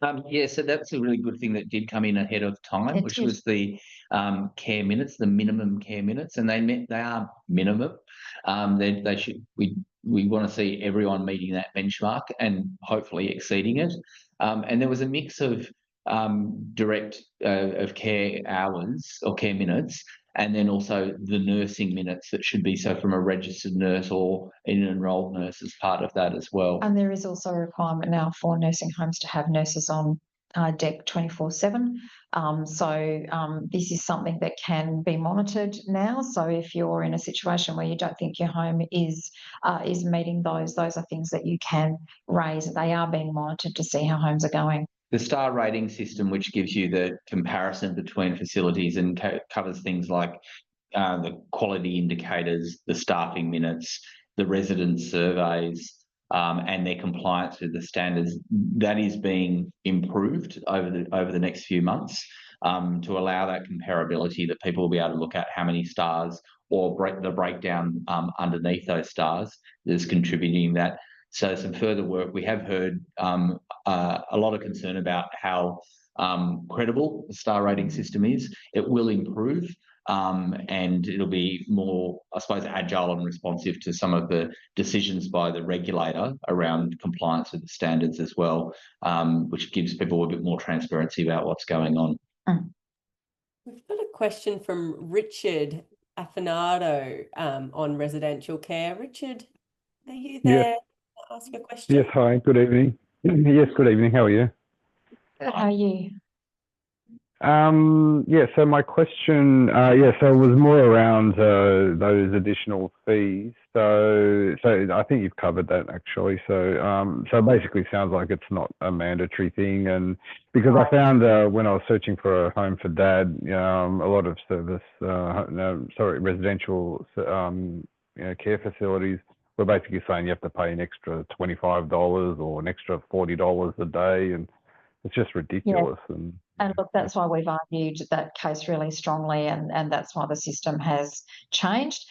So that's a really good thing that did come in ahead of time, which was the care minutes, the minimum care minutes, and they are minimum. They should. We want to see everyone meeting that benchmark and hopefully exceeding it. And there was a mix of direct of care hours or care minutes, and then also the nursing minutes that should be, so from a registered nurse or an enrolled nurse as part of that as well. And there is also a requirement now for nursing homes to have nurses on deck 24/7. This is something that can be monitored now. So if you're in a situation where you don't think your home is meeting those are things that you can raise. They are being monitored to see how homes are going. The star rating system, which gives you the comparison between facilities and covers things like the quality indicators, the staffing minutes, the resident surveys, and their compliance with the standards, that is being improved over the next few months to allow that comparability, that people will be able to look at how many stars or the breakdown underneath those stars is contributing that. So some further work. We have heard a lot of concern about how credible the star rating system is. It will improve, and it'll be more, I suppose, agile and responsive to some of the decisions by the regulator around compliance with the standards as well, which gives people a bit more transparency about what's going on. We've got a question from Richard Affinado on residential care. Richard, are you there? Yes. Ask a question. Yes, hi, good evening. Yes, good evening. How are you? Good, how are you? Yeah, so my question, so it was more around those additional fees. So I think you've covered that actually. So basically, it sounds like it's not a mandatory thing, and because I found when I was searching for a home for Dad, a lot of residential care facilities were basically saying you have to pay an extra $25 or an extra $40 a day, and it's just ridiculous. And look, that's why we've argued that case really strongly, and that's why the system has changed.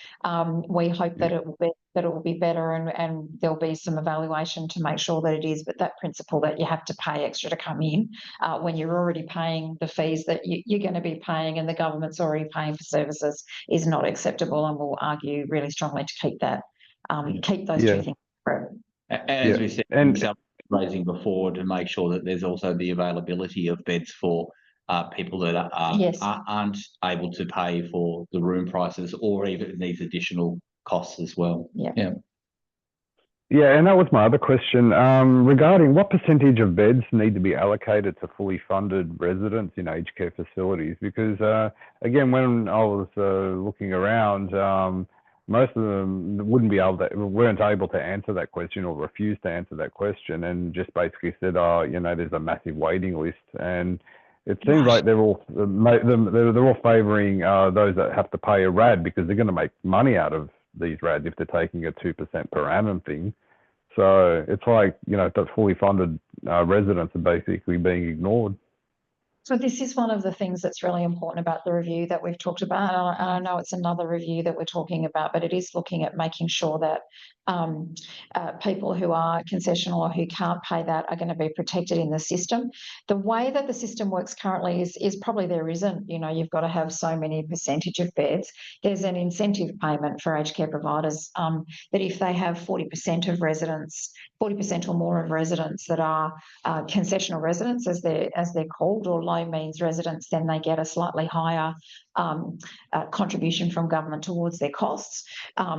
We hope that it will be better, and there'll be some evaluation to make sure that it is. But that principle that you have to pay extra to come in when you're already paying the fees that you're going to be paying, and the government's already paying for services, is not acceptable. And we'll argue really strongly to keep that, keep those two things separate. As we said, raising before, to make sure that there's also the availability of beds for people that aren't able to pay for the room prices, or even these additional costs as well. Yeah, and that was my other question regarding what percentage of beds need to be allocated to fully funded residents in aged care facilities, because again, when I was looking around, most of them weren't able to answer that question, or refused to answer that question, and just basically said, there's a massive waiting list. And it seems like they're all favouring those that have to pay a RAD, because they're going to make money out of these RADs if they're taking a 2% per annum thing. So it's like, the fully funded residents are basically being ignored. So this is one of the things that's really important about the review that we've talked about. And I know it's another review that we're talking about, but it is looking at making sure that people who are concessional or who can't pay that are going to be protected in the system. The way that the system works currently is probably there isn't, you've got to have so many percentage of beds. There's an incentive payment for aged care providers that if they have 40% of residents, 40% or more of residents that are concessional residents, as they're called, or low means residents, then they get a slightly higher contribution from government towards their costs.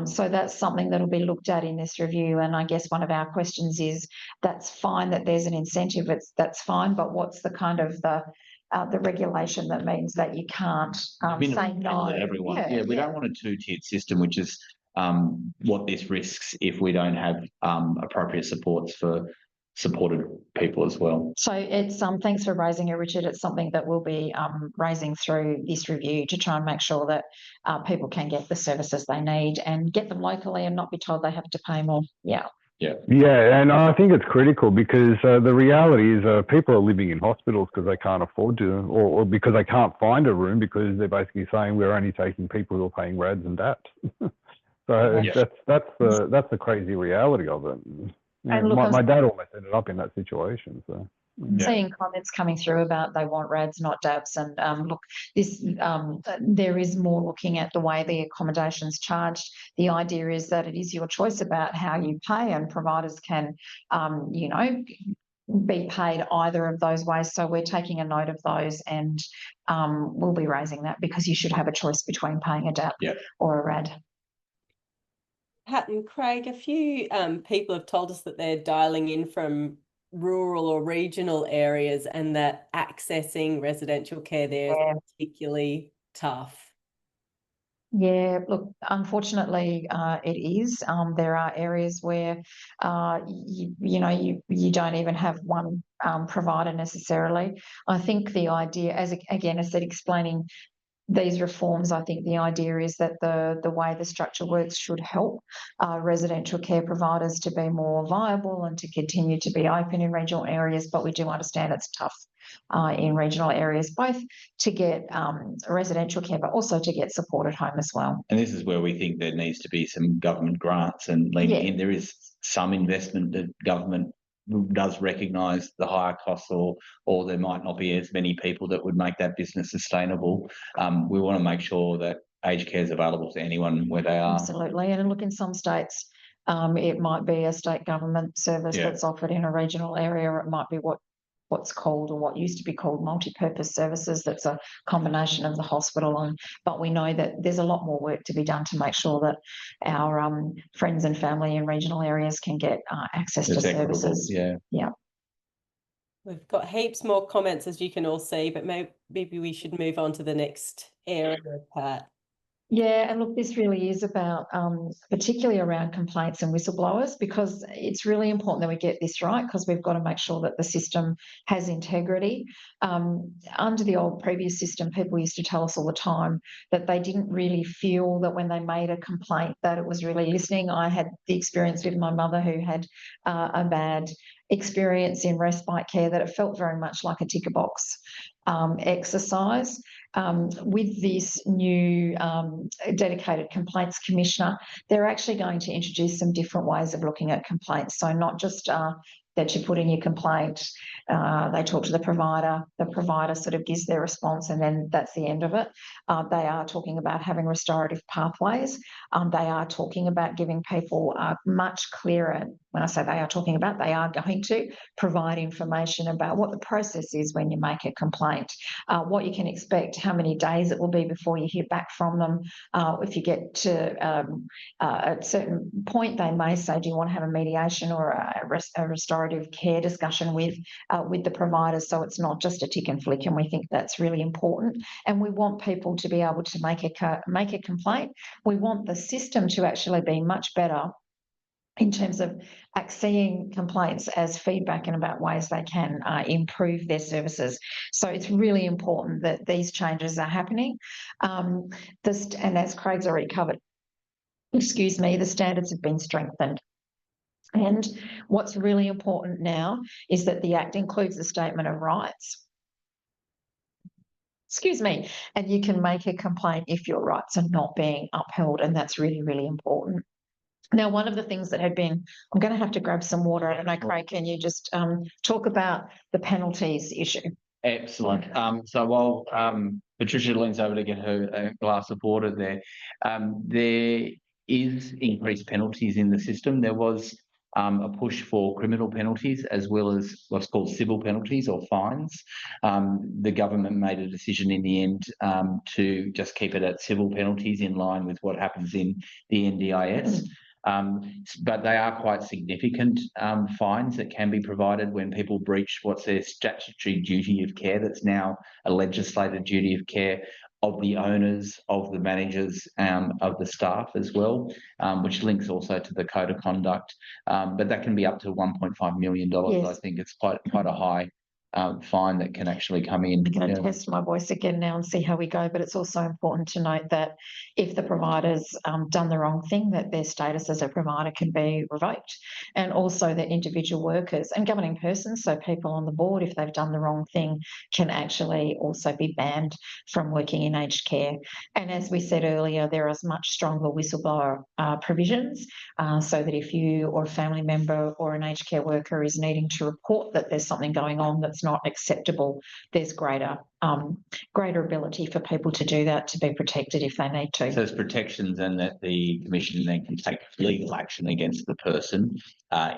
So that's something that will be looked at in this review. And I guess one of our questions is, that's fine that there's an incentive, that's fine, but what's the kind of the regulation that means that you can't say no to everyone? We don't want a two-tiered system, which is what this risks if we don't have appropriate supports for supported people as well. So it's thanks for raising it, Richard. It's something that we'll be raising through this review to try and make sure that people can get the services they need and get them locally and not be told they have to pay more. Yeah, and I think it's critical, because the reality is people are living in hospitals because they can't afford to, or because they can't find a room, because they're basically saying we're only taking people who are paying RADs and DAPs. So that's the crazy reality of it. And my dad almost ended up in that situation. So seeing comments coming through about they want RADs, not DAPs, and look, this there is more looking at the way the accommodation's charged. The idea is that it is your choice about how you pay, and providers can, be paid either of those ways. So we're taking a note of those, and we'll be raising that, because you should have a choice between paying a DAP or a RAD. Pat and Craig, a few people have told us that they're dialing in from rural or regional areas, and that accessing residential care there is particularly tough. Yeah, look, unfortunately, it is. There are areas where, you don't even have one provider necessarily. I think the idea, as I said, explaining these reforms, I think the idea is that the way the structure works should help residential care providers to be more viable and to continue to be open in regional areas. But we do understand it's tough in regional areas, both to get residential care, but also to get supported home as well. And this is where we think there needs to be some government grants and leaning in. There is some investment that government does recognise the higher costs, or there might not be as many people that would make that business sustainable. We want to make sure that aged care is available to anyone where they are. Absolutely. And look, in some states, it might be a state government service that's offered in a regional area, or it might be what's called, or what used to be called, multi-purpose services. That's a combination of the hospital, but we know that there's a lot more work to be done to make sure that our friends and family in regional areas can get access to services. Yeah. We've got heaps more comments, as you can all see, but maybe we should move on to the next area, Pat. Yeah, and look, this really is about particularly around complaints and whistleblowers, because it's really important that we get this right, because we've got to make sure that the system has integrity. Under the old previous system, people used to tell us all the time that they didn't really feel that when they made a complaint that it was really listening. I had the experience with my mother who had a bad experience in respite care, that it felt very much like a ticker box exercise. With this new dedicated complaints commissioner, they're actually going to introduce some different ways of looking at complaints. So not just that you put in your complaint, they talk to the provider sort of gives their response, and then that's the end of it. They are talking about having restorative pathways. They are talking about giving people much clearer, when I say they are talking about, they are going to provide information about what the process is when you make a complaint, what you can expect, how many days it will be before you hear back from them. If you get to a certain point, they may say, do you want to have a mediation or a restorative care discussion with the providers? So it's not just a tick and flick, and we think that's really important. And we want people to be able to make a complaint. We want the system to actually be much better in terms of seeing complaints as feedback and about ways they can improve their services. So it's really important that these changes are happening. And as Craig's already covered, the standards have been strengthened. And what's really important now is that the Act includes the statement of rights. And you can make a complaint if your rights are not being upheld, and that's really, really important. Now, one of the things that had been, I'm going to have to grab some water. I don't know, Craig, can you just talk about the penalties issue? Excellent. So while Patricia leans over to get her glass of water there is increased penalties in the system. There was a push for criminal penalties as well as what's called civil penalties or fines. The government made a decision in the end to just keep it at civil penalties in line with what happens in the NDIS. But they are quite significant fines that can be provided when people breach what's their statutory duty of care. That's now a legislated duty of care of the owners, of the managers, of the staff as well, which links also to the code of conduct. But that can be up to $1.5 million. Yes. I think it's quite a high fine that can actually come in. I'm going to test my voice again now and see how we go, but it's also important to note that if the provider's done the wrong thing, that their status as a provider can be revoked, and also that individual workers and governing persons, so people on the board, if they've done the wrong thing, can actually also be banned from working in aged care. And as we said earlier, there are much stronger whistleblower provisions, so that if you or a family member or an aged care worker is needing to report that there's something going on that's not acceptable, there's greater ability for people to do that, to be protected if they need to. So there's protections, and that the Commission then can take legal action against the person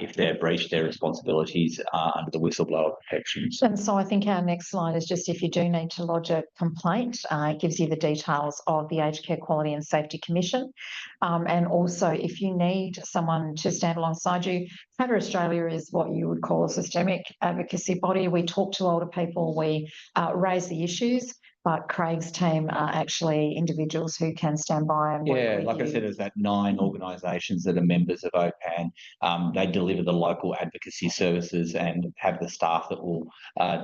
if they've breached their responsibilities under the whistleblower protections. And so I think our next slide is just, if you do need to lodge a complaint, it gives you the details of the Aged Care Quality and Safety Commission. And also, if you need someone to stand alongside you, COTA Australia is what you would call a systemic advocacy body. We talk to older people, we raise the issues, but Craig's team are actually individuals who can stand by and work with like you. I said, there's that 9 organisations that are members of OPAN. They deliver the local advocacy services and have the staff that will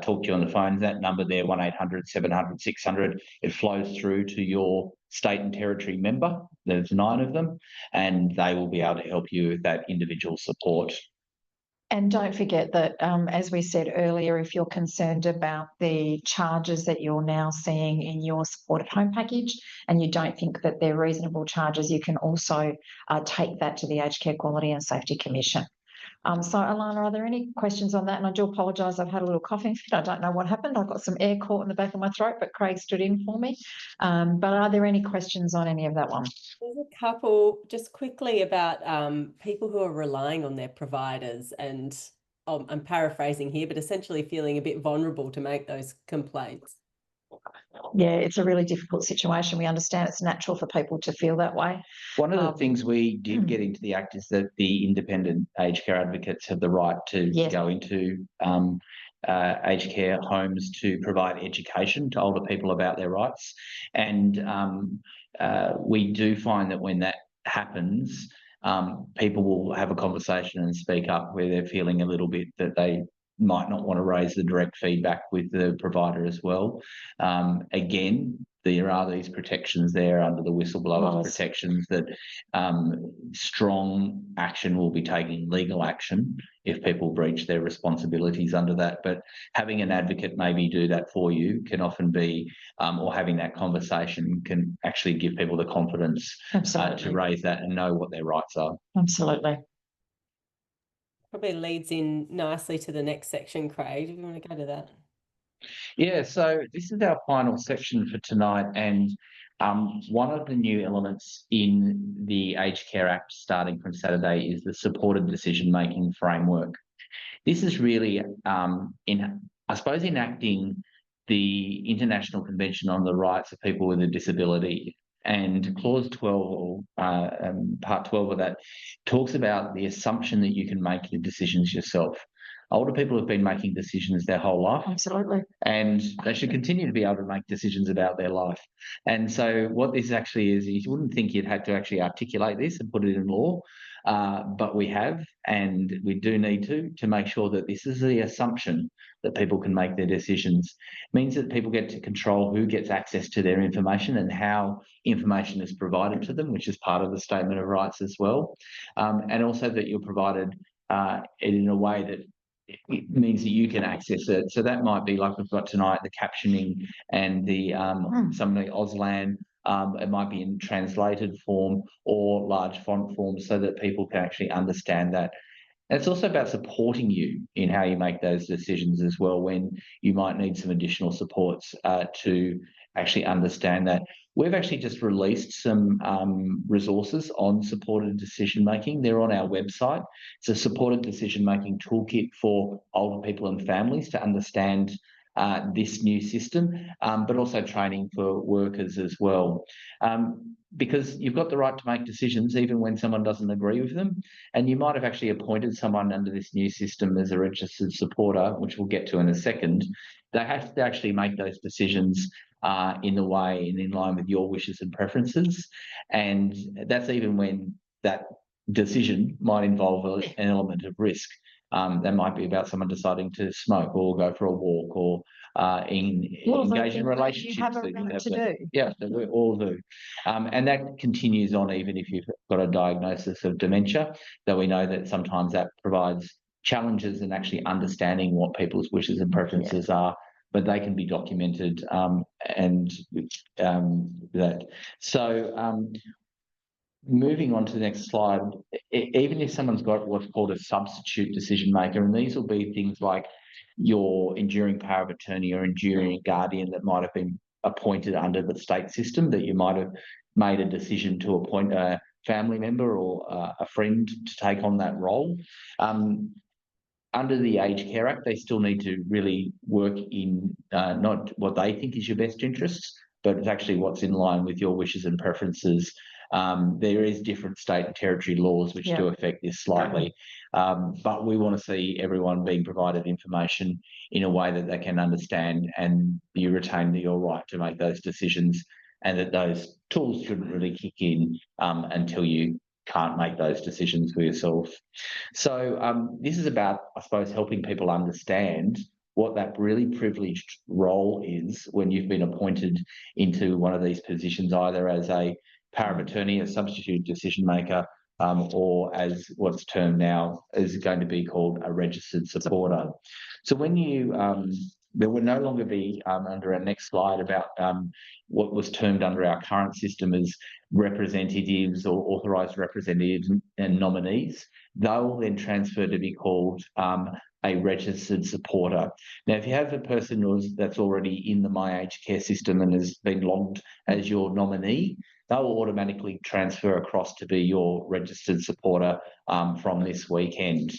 talk to you on the phone. That number there, 1800 700 600, it flows through to your state and territory member. There's 9 of them, and they will be able to help you with that individual support. And don't forget that, as we said earlier, if you're concerned about the charges that you're now seeing in your support at home package and you don't think that they're reasonable charges, you can also take that to the Aged Care Quality and Safety Commission. So, Alana, are there any questions on that? And I do apologise, I've had a little coughing fit. I don't know what happened. I've got some air caught in the back of my throat, but Craig stood in for me. But are there any questions on any of that one? There's a couple just quickly about people who are relying on their providers, and I'm paraphrasing here, but essentially feeling a bit vulnerable to make those complaints. Yeah, it's a really difficult situation. We understand it's natural for people to feel that way. One of the things we did get into the Act is that the independent aged care advocates have the right to go into aged care homes to provide education to older people about their rights. And we do find that when that happens, people will have a conversation and speak up where they're feeling a little bit that they might not want to raise the direct feedback with the provider as well. Again, there are these protections there under the whistleblower protections that strong action will be taking legal action if people breach their responsibilities under that. But having an advocate maybe do that for you can often be, or having that conversation can actually give people the confidence to raise that and know what their rights are. Absolutely. Probably leads in nicely to the next section, Craig, if you want to go to that. Yeah, so this is our final section for tonight, and one of the new elements in the Aged Care Act starting from Saturday is the supported decision-making framework. This is really, I suppose, enacting the International Convention on the Rights of People with a Disability, and Clause 12, or Part 12 of that, talks about the assumption that you can make the decisions yourself. Older people have been making decisions their whole life. Absolutely. And they should continue to be able to make decisions about their life. And so what this actually is, you wouldn't think you'd have to actually articulate this and put it in law, but we have, and we do need to make sure that this is the assumption that people can make their decisions. It means that people get to control who gets access to their information and how information is provided to them, which is part of the Statement of Rights as well. And also that you're provided in a way that it means that you can access it. So that might be like we've got tonight, the captioning and the some of the Auslan. It might be in translated form or large font form so that people can actually understand that. And it's also about supporting you in how you make those decisions as well, when you might need some additional supports to actually understand that. We've actually just released some resources on supported decision-making. They're on our website. It's a supported decision-making toolkit for older people and families to understand this new system, but also training for workers as well. Because you've got the right to make decisions even when someone doesn't agree with them. And you might have actually appointed someone under this new system as a registered supporter, which we'll get to in a second. They have to actually make those decisions in the way and in line with your wishes and preferences. And that's even when that decision might involve an element of risk. That might be about someone deciding to smoke or go for a walk or engage in relationships. You have a right to do. Yeah, that we all do. And that continues on even if you've got a diagnosis of dementia, though we know that sometimes that provides challenges in actually understanding what people's wishes and preferences are, but they can be documented and that. So moving on to the next slide, even if someone's got what's called a substitute decision maker, and these will be things like your enduring power of attorney or enduring guardian that might have been appointed under the state system, that you might have made a decision to appoint a family member or a friend to take on that role. Under the Aged Care Act, they still need to really work in not what they think is your best interests, but it's actually what's in line with your wishes and preferences. There is different state and territory laws which do affect this slightly, but we want to see everyone being provided information in a way that they can understand, and you retain your right to make those decisions, and that those tools shouldn't really kick in until you can't make those decisions for yourself. So this is about, I suppose, helping people understand what that really privileged role is when you've been appointed into one of these positions, either as a power of attorney, a substitute decision maker, or as what's termed now is going to be called a registered supporter. So when you there will no longer be under our next slide about what was termed under our current system as representatives or authorised representatives and nominees. They'll then transfer to be called a registered supporter. Now, if you have a person that's already in the My Aged Care system and has been logged as your nominee, they will automatically transfer across to be your registered supporter from this weekend.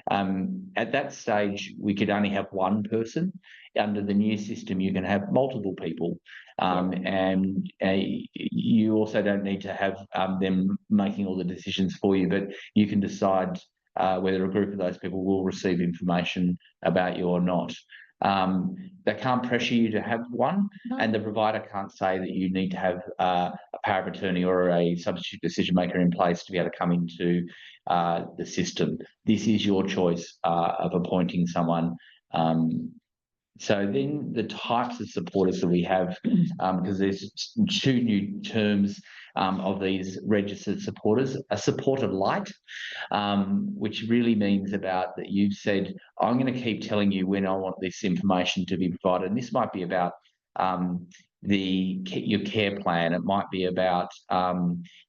At that stage, we could only have one person. Under the new system, you can have multiple people, and you also don't need to have them making all the decisions for you, but you can decide whether a group of those people will receive information about you or not. They can't pressure you to have one, and the provider can't say that you need to have a power of attorney or a substitute decision maker in place to be able to come into the system. This is your choice of appointing someone. So then the types of supporters that we have, because there's 2 new terms of these registered supporters, a supporter light, which really means about that you've said, I'm going to keep telling you when I want this information to be provided. And this might be about your care plan. It might be about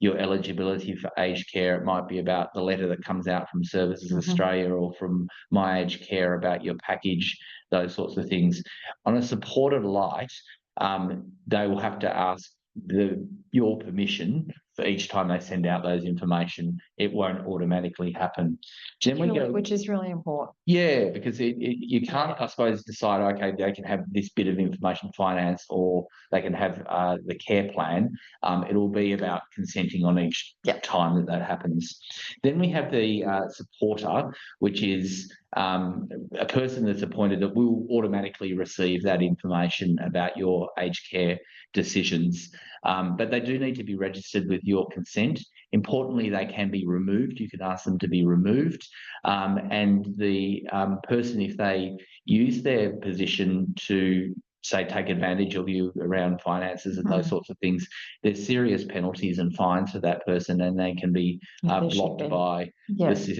your eligibility for aged care. It might be about the letter that comes out from Services Australia or from My Aged Care about your package, those sorts of things. On a supported light, they will have to ask your permission for each time they send out those information. It won't automatically happen. Then Which is really important. Yeah, because you can't, I suppose, decide, okay, they can have this bit of information finance or they can have the care plan. It'll be about consenting on each time that happens. Then we have the supporter, which is a person that's appointed that will automatically receive that information about your aged care decisions. But they do need to be registered with your consent. Importantly, they can be removed. You can ask them to be removed. And the person, if they use their position to, say, take advantage of you around finances and those sorts of things, there's serious penalties and fines for that person, and they can be blocked by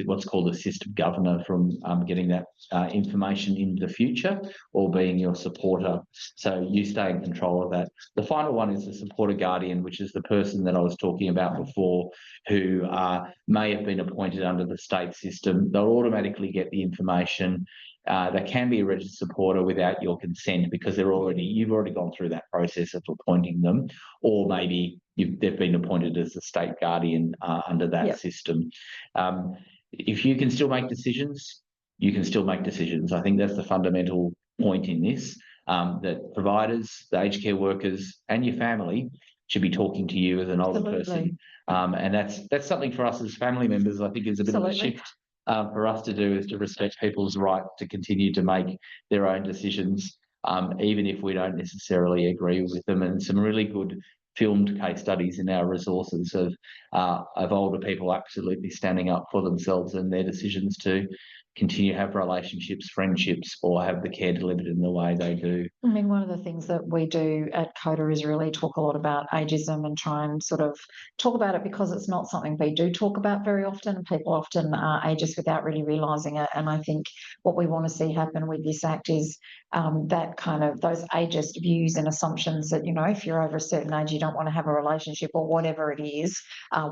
what's called a system governor from getting that information in the future or being your supporter. So you stay in control of that. The final one is the supporter guardian, which is the person that I was talking about before, who may have been appointed under the state system. They'll automatically get the information. They can be a registered supporter without your consent because you've already gone through that process of appointing them, or maybe they've been appointed as a state guardian under that system. If you can still make decisions, you can still make decisions. I think that's the fundamental point in this, that providers, the aged care workers and your family should be talking to you as an older person. And that's something for us as family members, I think, is a bit of a shift for us to do, is to respect people's right to continue to make their own decisions, even if we don't necessarily agree with them. And some really good filmed case studies in our resources of older people absolutely standing up for themselves and their decisions to continue to have relationships, friendships, or have the care delivered in the way they do. I mean, one of the things that we do at COTA is really talk a lot about ageism and try and sort of talk about it, because it's not something we do talk about very often, and people often are ageist without really realising it. And I think what we want to see happen with this Act is that kind of those ageist views and assumptions that, you know, if you're over a certain age, you don't want to have a relationship or whatever it is,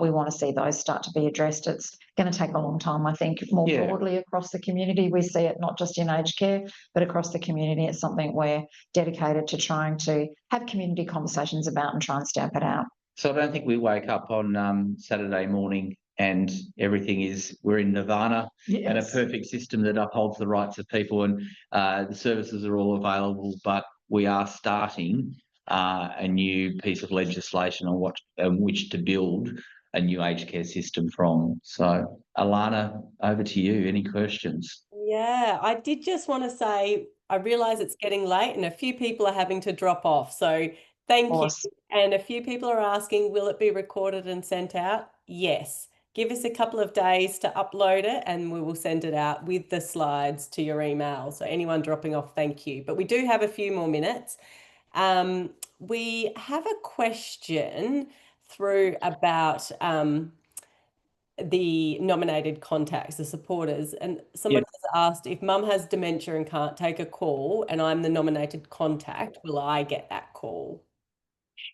we want to see those start to be addressed. It's going to take a long time, I think, more broadly across the community. We see it not just in aged care, but across the community. It's something we're dedicated to trying to have community conversations about and try and stamp it out. So I don't think we wake up on Saturday morning and we're in nirvana and a perfect system that upholds the rights of people, and the services are all available, but we are starting a new piece of legislation on which to build a new aged care system from. So, Alana, over to you. Any questions? Yeah, I did just want to say, I realise it's getting late and a few people are having to drop off. So thank you. And a few people are asking, will it be recorded and sent out? Yes. Give us a couple of days to upload it and we will send it out with the slides to your email. So anyone dropping off, thank you. But we do have a few more minutes. We have a question through about the nominated contacts, the supporters, and somebody has asked, if mum has dementia and can't take a call and I'm the nominated contact, will I get that call?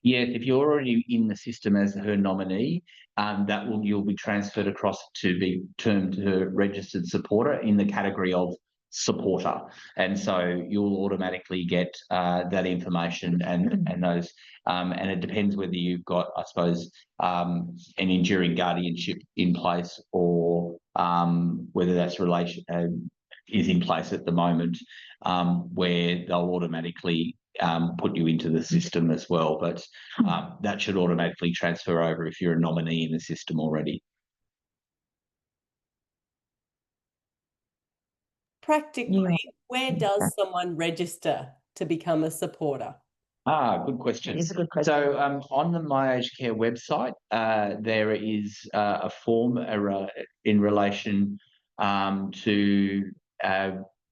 Yes, if you're already in the system as her nominee, you'll be transferred across to be termed her registered supporter in the category of supporter, and so you'll automatically get that information and those. And it depends whether you've got, I suppose, an enduring guardianship in place or whether that's is in place at the moment, where they'll automatically put you into the system as well. But that should automatically transfer over if you're a nominee in the system already. practically, where does someone register to become a supporter? Good question. It is a good question. So on the My Aged Care website, there is a form in relation to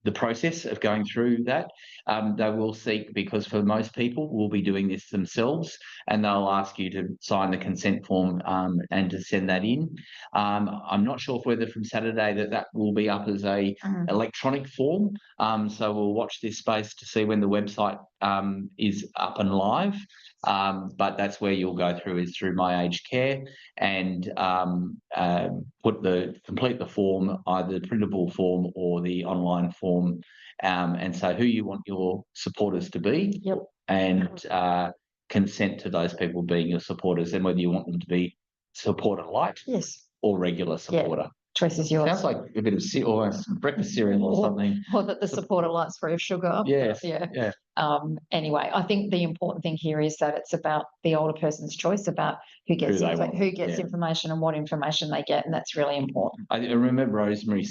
the process of going through that. They will seek, because for most people will be doing this themselves, and they'll ask you to sign the consent form and to send that in. I'm not sure whether from Saturday that will be up as a electronic form. So we'll watch this space to see when the website is up and live. But that's where you'll go through, is through My Aged Care, and complete the form, either the printable form or the online form, and say who you want your supporters to be, and consent to those people being your supporters, and whether you want them to be supporter light or regular supporter. Choice is yours. Sounds like a bit of almost breakfast cereal or something. Or that the supporter light's free of sugar. Yes. Yeah. Anyway, I think the important thing here is that it's about the older person's choice about who gets information and what information they get, and that's really important. I remember Rosemary,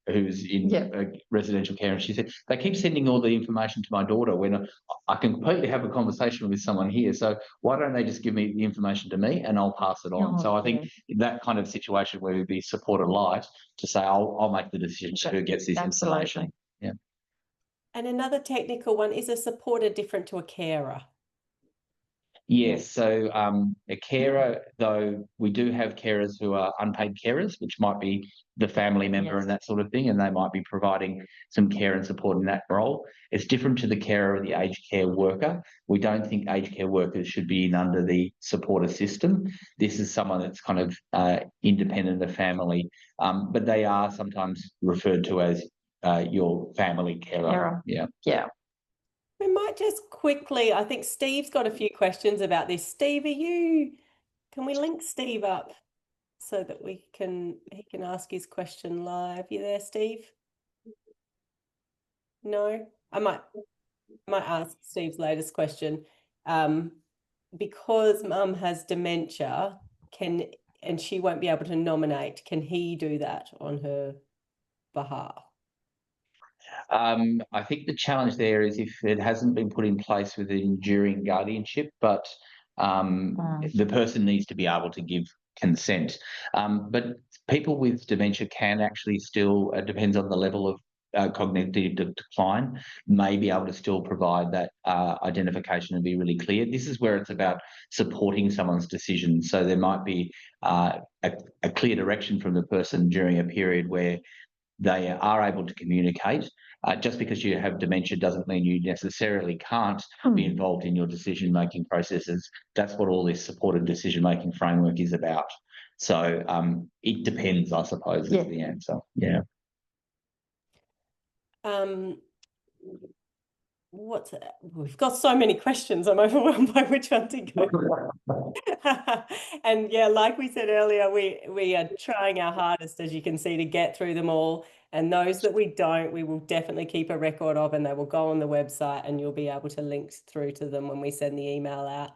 who's in residential care, and she said they keep sending all the information to my daughter when I can completely have a conversation with someone here. So why don't they just give me the information to me and I'll pass it on? So I think that kind of situation where we'd be supporter light, to say I'll make the decision to who gets this information. Yeah. And another technical one, is a supporter different to a carer? Yes. So a carer, though, we do have carers who are unpaid carers, which might be the family member and that sort of thing, and they might be providing some care and support in that role. It's different to the carer or the aged care worker. We don't think aged care workers should be in under the supporter system. This is someone that's kind of independent of family, but they are sometimes referred to as your family carer. Yeah. We might just quickly, I think Steve's got a few questions about this. Steve, can we link Steve up so that he can ask his question live? You there, Steve? No? I might ask Steve's latest question. Because Mum has dementia, and she won't be able to nominate, can he do that on her behalf? I think the challenge there is if it hasn't been put in place with an enduring guardianship, but the person needs to be able to give consent. But people with dementia can actually still, it depends on the level of cognitive decline, may be able to still provide that identification and be really clear. This is where it's about supporting someone's decision. So there might be a clear direction from the person during a period where they are able to communicate. Just because you have dementia doesn't mean you necessarily can't be involved in your decision-making processes. That's what all this supported decision-making framework is about. So it depends, I suppose, is the answer. Yeah. We've got so many questions. I'm overwhelmed by which one to go. And yeah, like we said earlier, we are trying our hardest, as you can see, to get through them all. And those that we don't, we will definitely keep a record of, and they will go on the website, and you'll be able to link through to them when we send the email out.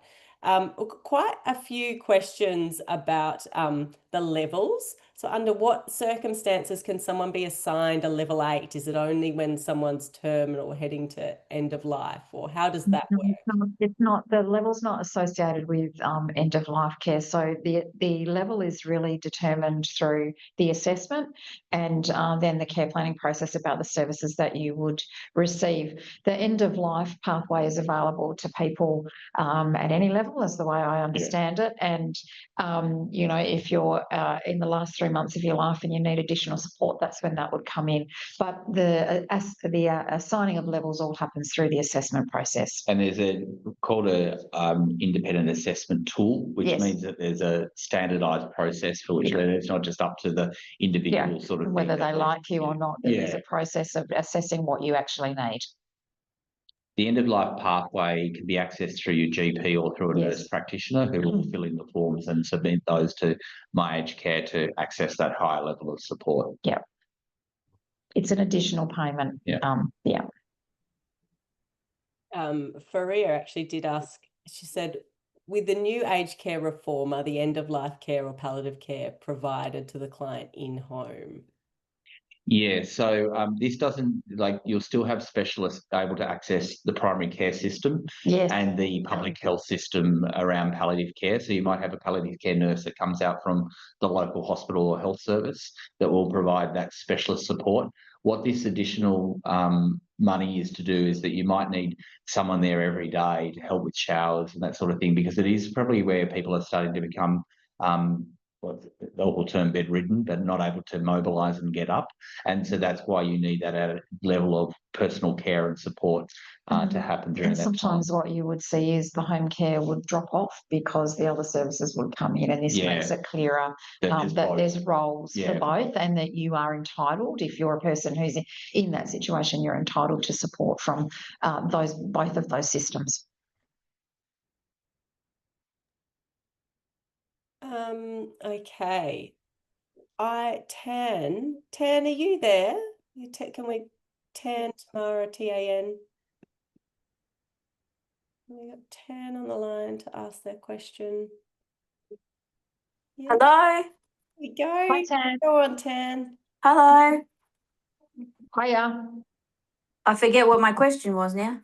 Quite a few questions about the levels. So under what circumstances can someone be assigned a level 8? Is it only when someone's terminal or heading to end of life, or how does that work? It's not, the level's not associated with end of life care. So the level is really determined through the assessment and then the care planning process about the services that you would receive. The end of life pathway is available to people at any level, is the way I understand it. And you know, if you're in the last 3 months of your life and you need additional support, that's when that would come in. But the assigning of levels all happens through the assessment process. And there's called a independent assessment tool, which means that there's a standardised process for which it's not just up to the individual sort of whether they like you or not. There's a process of assessing what you actually need. The end-of-life pathway can be accessed through your GP or through a nurse practitioner who will fill in the forms and submit those to My Aged Care to access that higher level of support. Yeah. It's an additional payment. Faria actually did ask, she said, with the new aged care reform, are the end-of-life care or palliative care provided to the client in home? Yeah, so this doesn't, like, you'll still have specialists able to access the primary care system Yes. and the public health system around palliative care. So you might have a palliative care nurse that comes out from the local hospital or health service that will provide that specialist support. What this additional money is to do is that you might need someone there every day to help with showers and that sort of thing, because it is probably where people are starting to become what's the awful term, bedridden, but not able to mobilise and get up. And so that's why you need that added level of personal care and support to happen during And that time. sometimes what you would see is the home care would drop off because the other services would come in, and this makes it clearer that there's roles for both, and that you are entitled, if you're a person who's in that situation, you're entitled to support from both of those systems. Okay. Tan, are you there? Can we Tamara, Tan? We got Tan on the line to ask that question. Yeah. Hello. Here we go. Hi, Tan. Go on, Tan. Hello. Hiya. I forget what my question was now.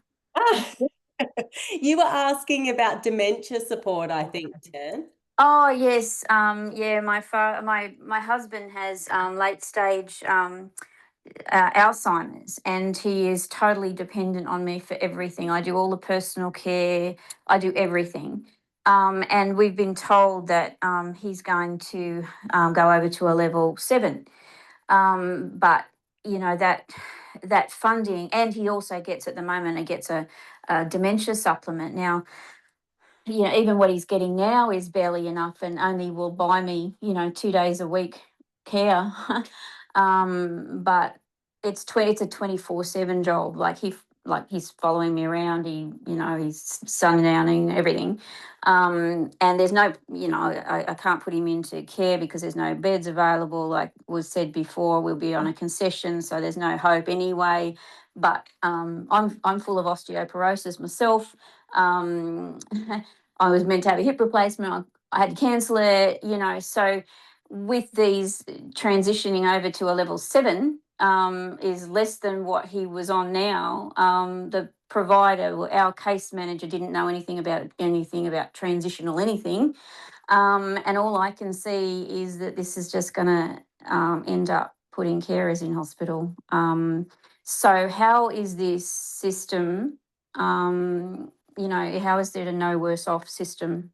You were asking about dementia support, I think, Tan. Oh yes. Yeah. My husband has late stage Alzheimer's, and he is totally dependent on me for everything. I do all the personal care. I do everything. And we've been told that he's going to go over to a level 7. But you know that funding, and he also gets at the moment, he gets a dementia supplement. Now, you know, even what he's getting now is barely enough, and only will buy me, 2 days a week care. But it's a 24/7 job. He's following me around. He's sundowning everything. And there's no, I can't put him into care because there's no beds available. Like was said before, we'll be on a concession, so there's no hope anyway. But I'm full of osteoporosis myself. I was meant to have a hip replacement. I had to cancel it, so with these transitioning over to a level 7 is less than what he was on now. The provider, our case manager, didn't know anything about transitional anything. And all I can see is that this is just going to end up putting carers in hospital. So how is this system, how is there a no worse off system?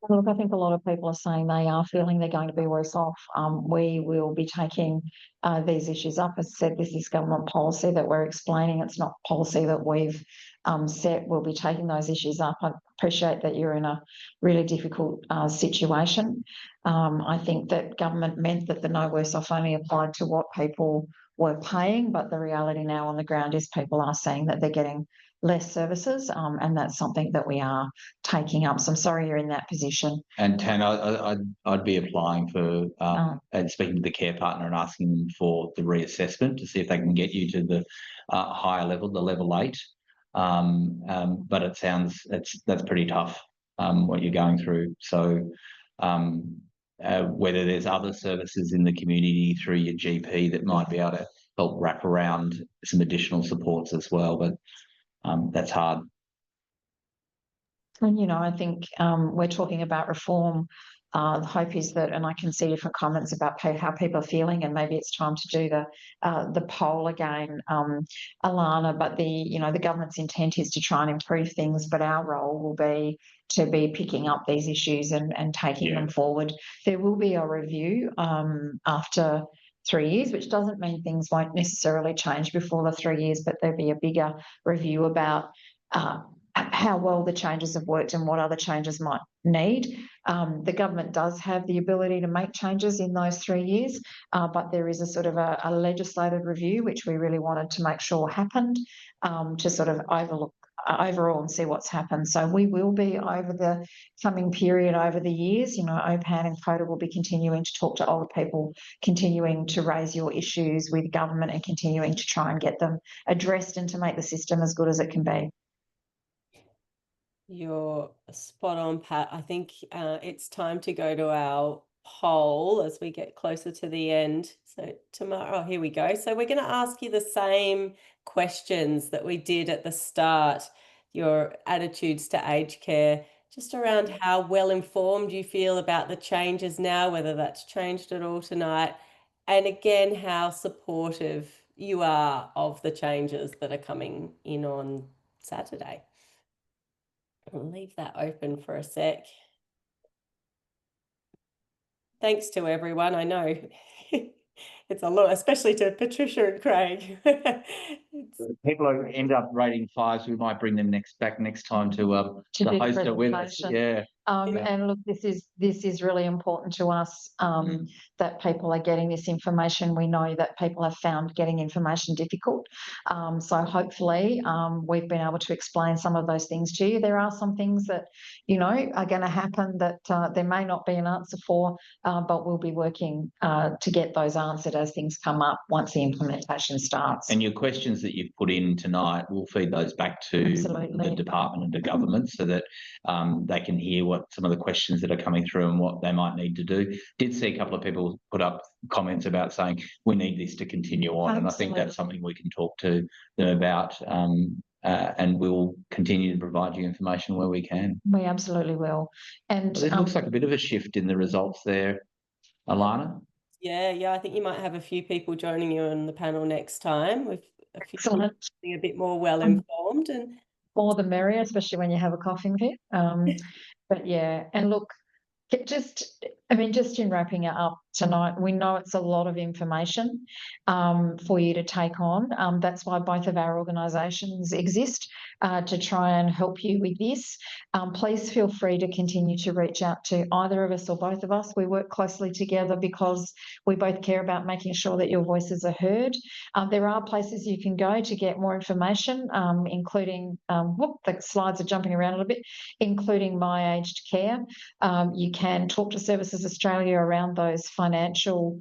Look, I think a lot of people are saying they are feeling they're going to be worse off. We will be taking these issues up. As I said, this is government policy that we're explaining. It's not policy that we've set. We'll be taking those issues up. I appreciate that you're in a really difficult situation. I think that government meant that the no worse off only applied to what people were paying, but the reality now on the ground is people are saying that they're getting less services, and that's something that we are taking up. So I'm sorry you're in that position. And Tan, I'd be applying for and speaking to the care partner and asking them for the reassessment to see if they can get you to the higher level, the level 8. But it sounds that's pretty tough what you're going through. So whether there's other services in the community through your GP that might be able to help wrap around some additional supports as well, but that's hard. And, I think we're talking about reform. The hope is that, and I can see different comments about how people are feeling, and maybe it's time to do the poll again, Alana. But the government's intent is to try and improve things, but our role will be to be picking up these issues and taking them forward. There will be a review after 3 years, which doesn't mean things won't necessarily change before the 3 years, but there'll be a bigger review about how well the changes have worked and what other changes might need. The government does have the ability to make changes in those 3 years, but there is a sort of a legislative review, which we really wanted to make sure happened, to sort of overlook overall and see what's happened. So we will be, over the coming period, over the years, OPAN and COTA will be continuing to talk to older people, continuing to raise your issues with government, and continuing to try and get them addressed and to make the system as good as it can be. You're spot on, Pat. I think it's time to go to our poll as we get closer to the end. So tomorrow, here we go. So we're going to ask you the same questions that we did at the start, your attitudes to aged care, just around how well informed you feel about the changes now, whether that's changed at all tonight, and again, how supportive you are of the changes that are coming in on Saturday. I'll leave that open for a sec. Thanks to everyone. I know it's a lot, especially to Patricia and Craig. People who end up rating 5s, we might bring them back next time to do host it with us. presentation. Yeah. And look, this is really important to us, that people are getting this information. We know that people have found getting information difficult. So hopefully we've been able to explain some of those things to you. There are some things that, you know, are going to happen that there may not be an answer for, but we'll be working to get those answered as things come up once the implementation starts. And your questions that you've put in tonight, we'll feed those back to the department and the government so that they can hear what some of the questions that are coming through and what they might need to do. Did see a couple of people put up comments about saying we need this to continue on. Absolutely. And I think that's something we can talk to them about, and we'll continue to provide you information where we can. We absolutely will. And it looks like a bit of a shift in the results there, Alana. Yeah, I think you might have a few people joining you on the panel next time with a few people being a bit more well informed, and more the merrier, especially when you have a coughing fit. But yeah, and look, just in wrapping it up tonight, we know it's a lot of information for you to take on. That's why both of our organisations exist, to try and help you with this. Please feel free to continue to reach out to either of us or both of us. We work closely together because we both care about making sure that your voices are heard. There are places you can go to get more information, including, the slides are jumping around a little bit, including My Aged Care. You can talk to Services Australia around those financial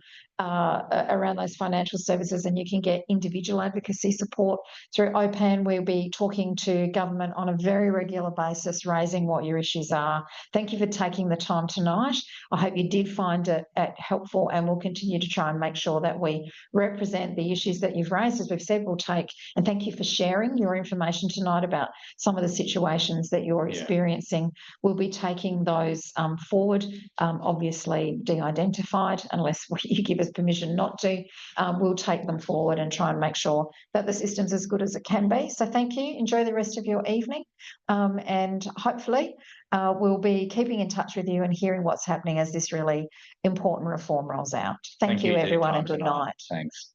services, and you can get individual advocacy support through OPAN. We'll be talking to government on a very regular basis, raising what your issues are. Thank you for taking the time tonight. I hope you did find it helpful, and we'll continue to try and make sure that we represent the issues that you've raised. As we've said, we'll take, and thank you for sharing your information tonight about some of the situations that you're experiencing. We'll be taking those forward, obviously de-identified, unless you give us permission not to. We'll take them forward and try and make sure that the system's as good as it can be. So thank you. Enjoy the rest of your evening, and hopefully we'll be keeping in touch with you and hearing what's happening as this really important reform rolls out. Thank you everyone, and good night. Thanks.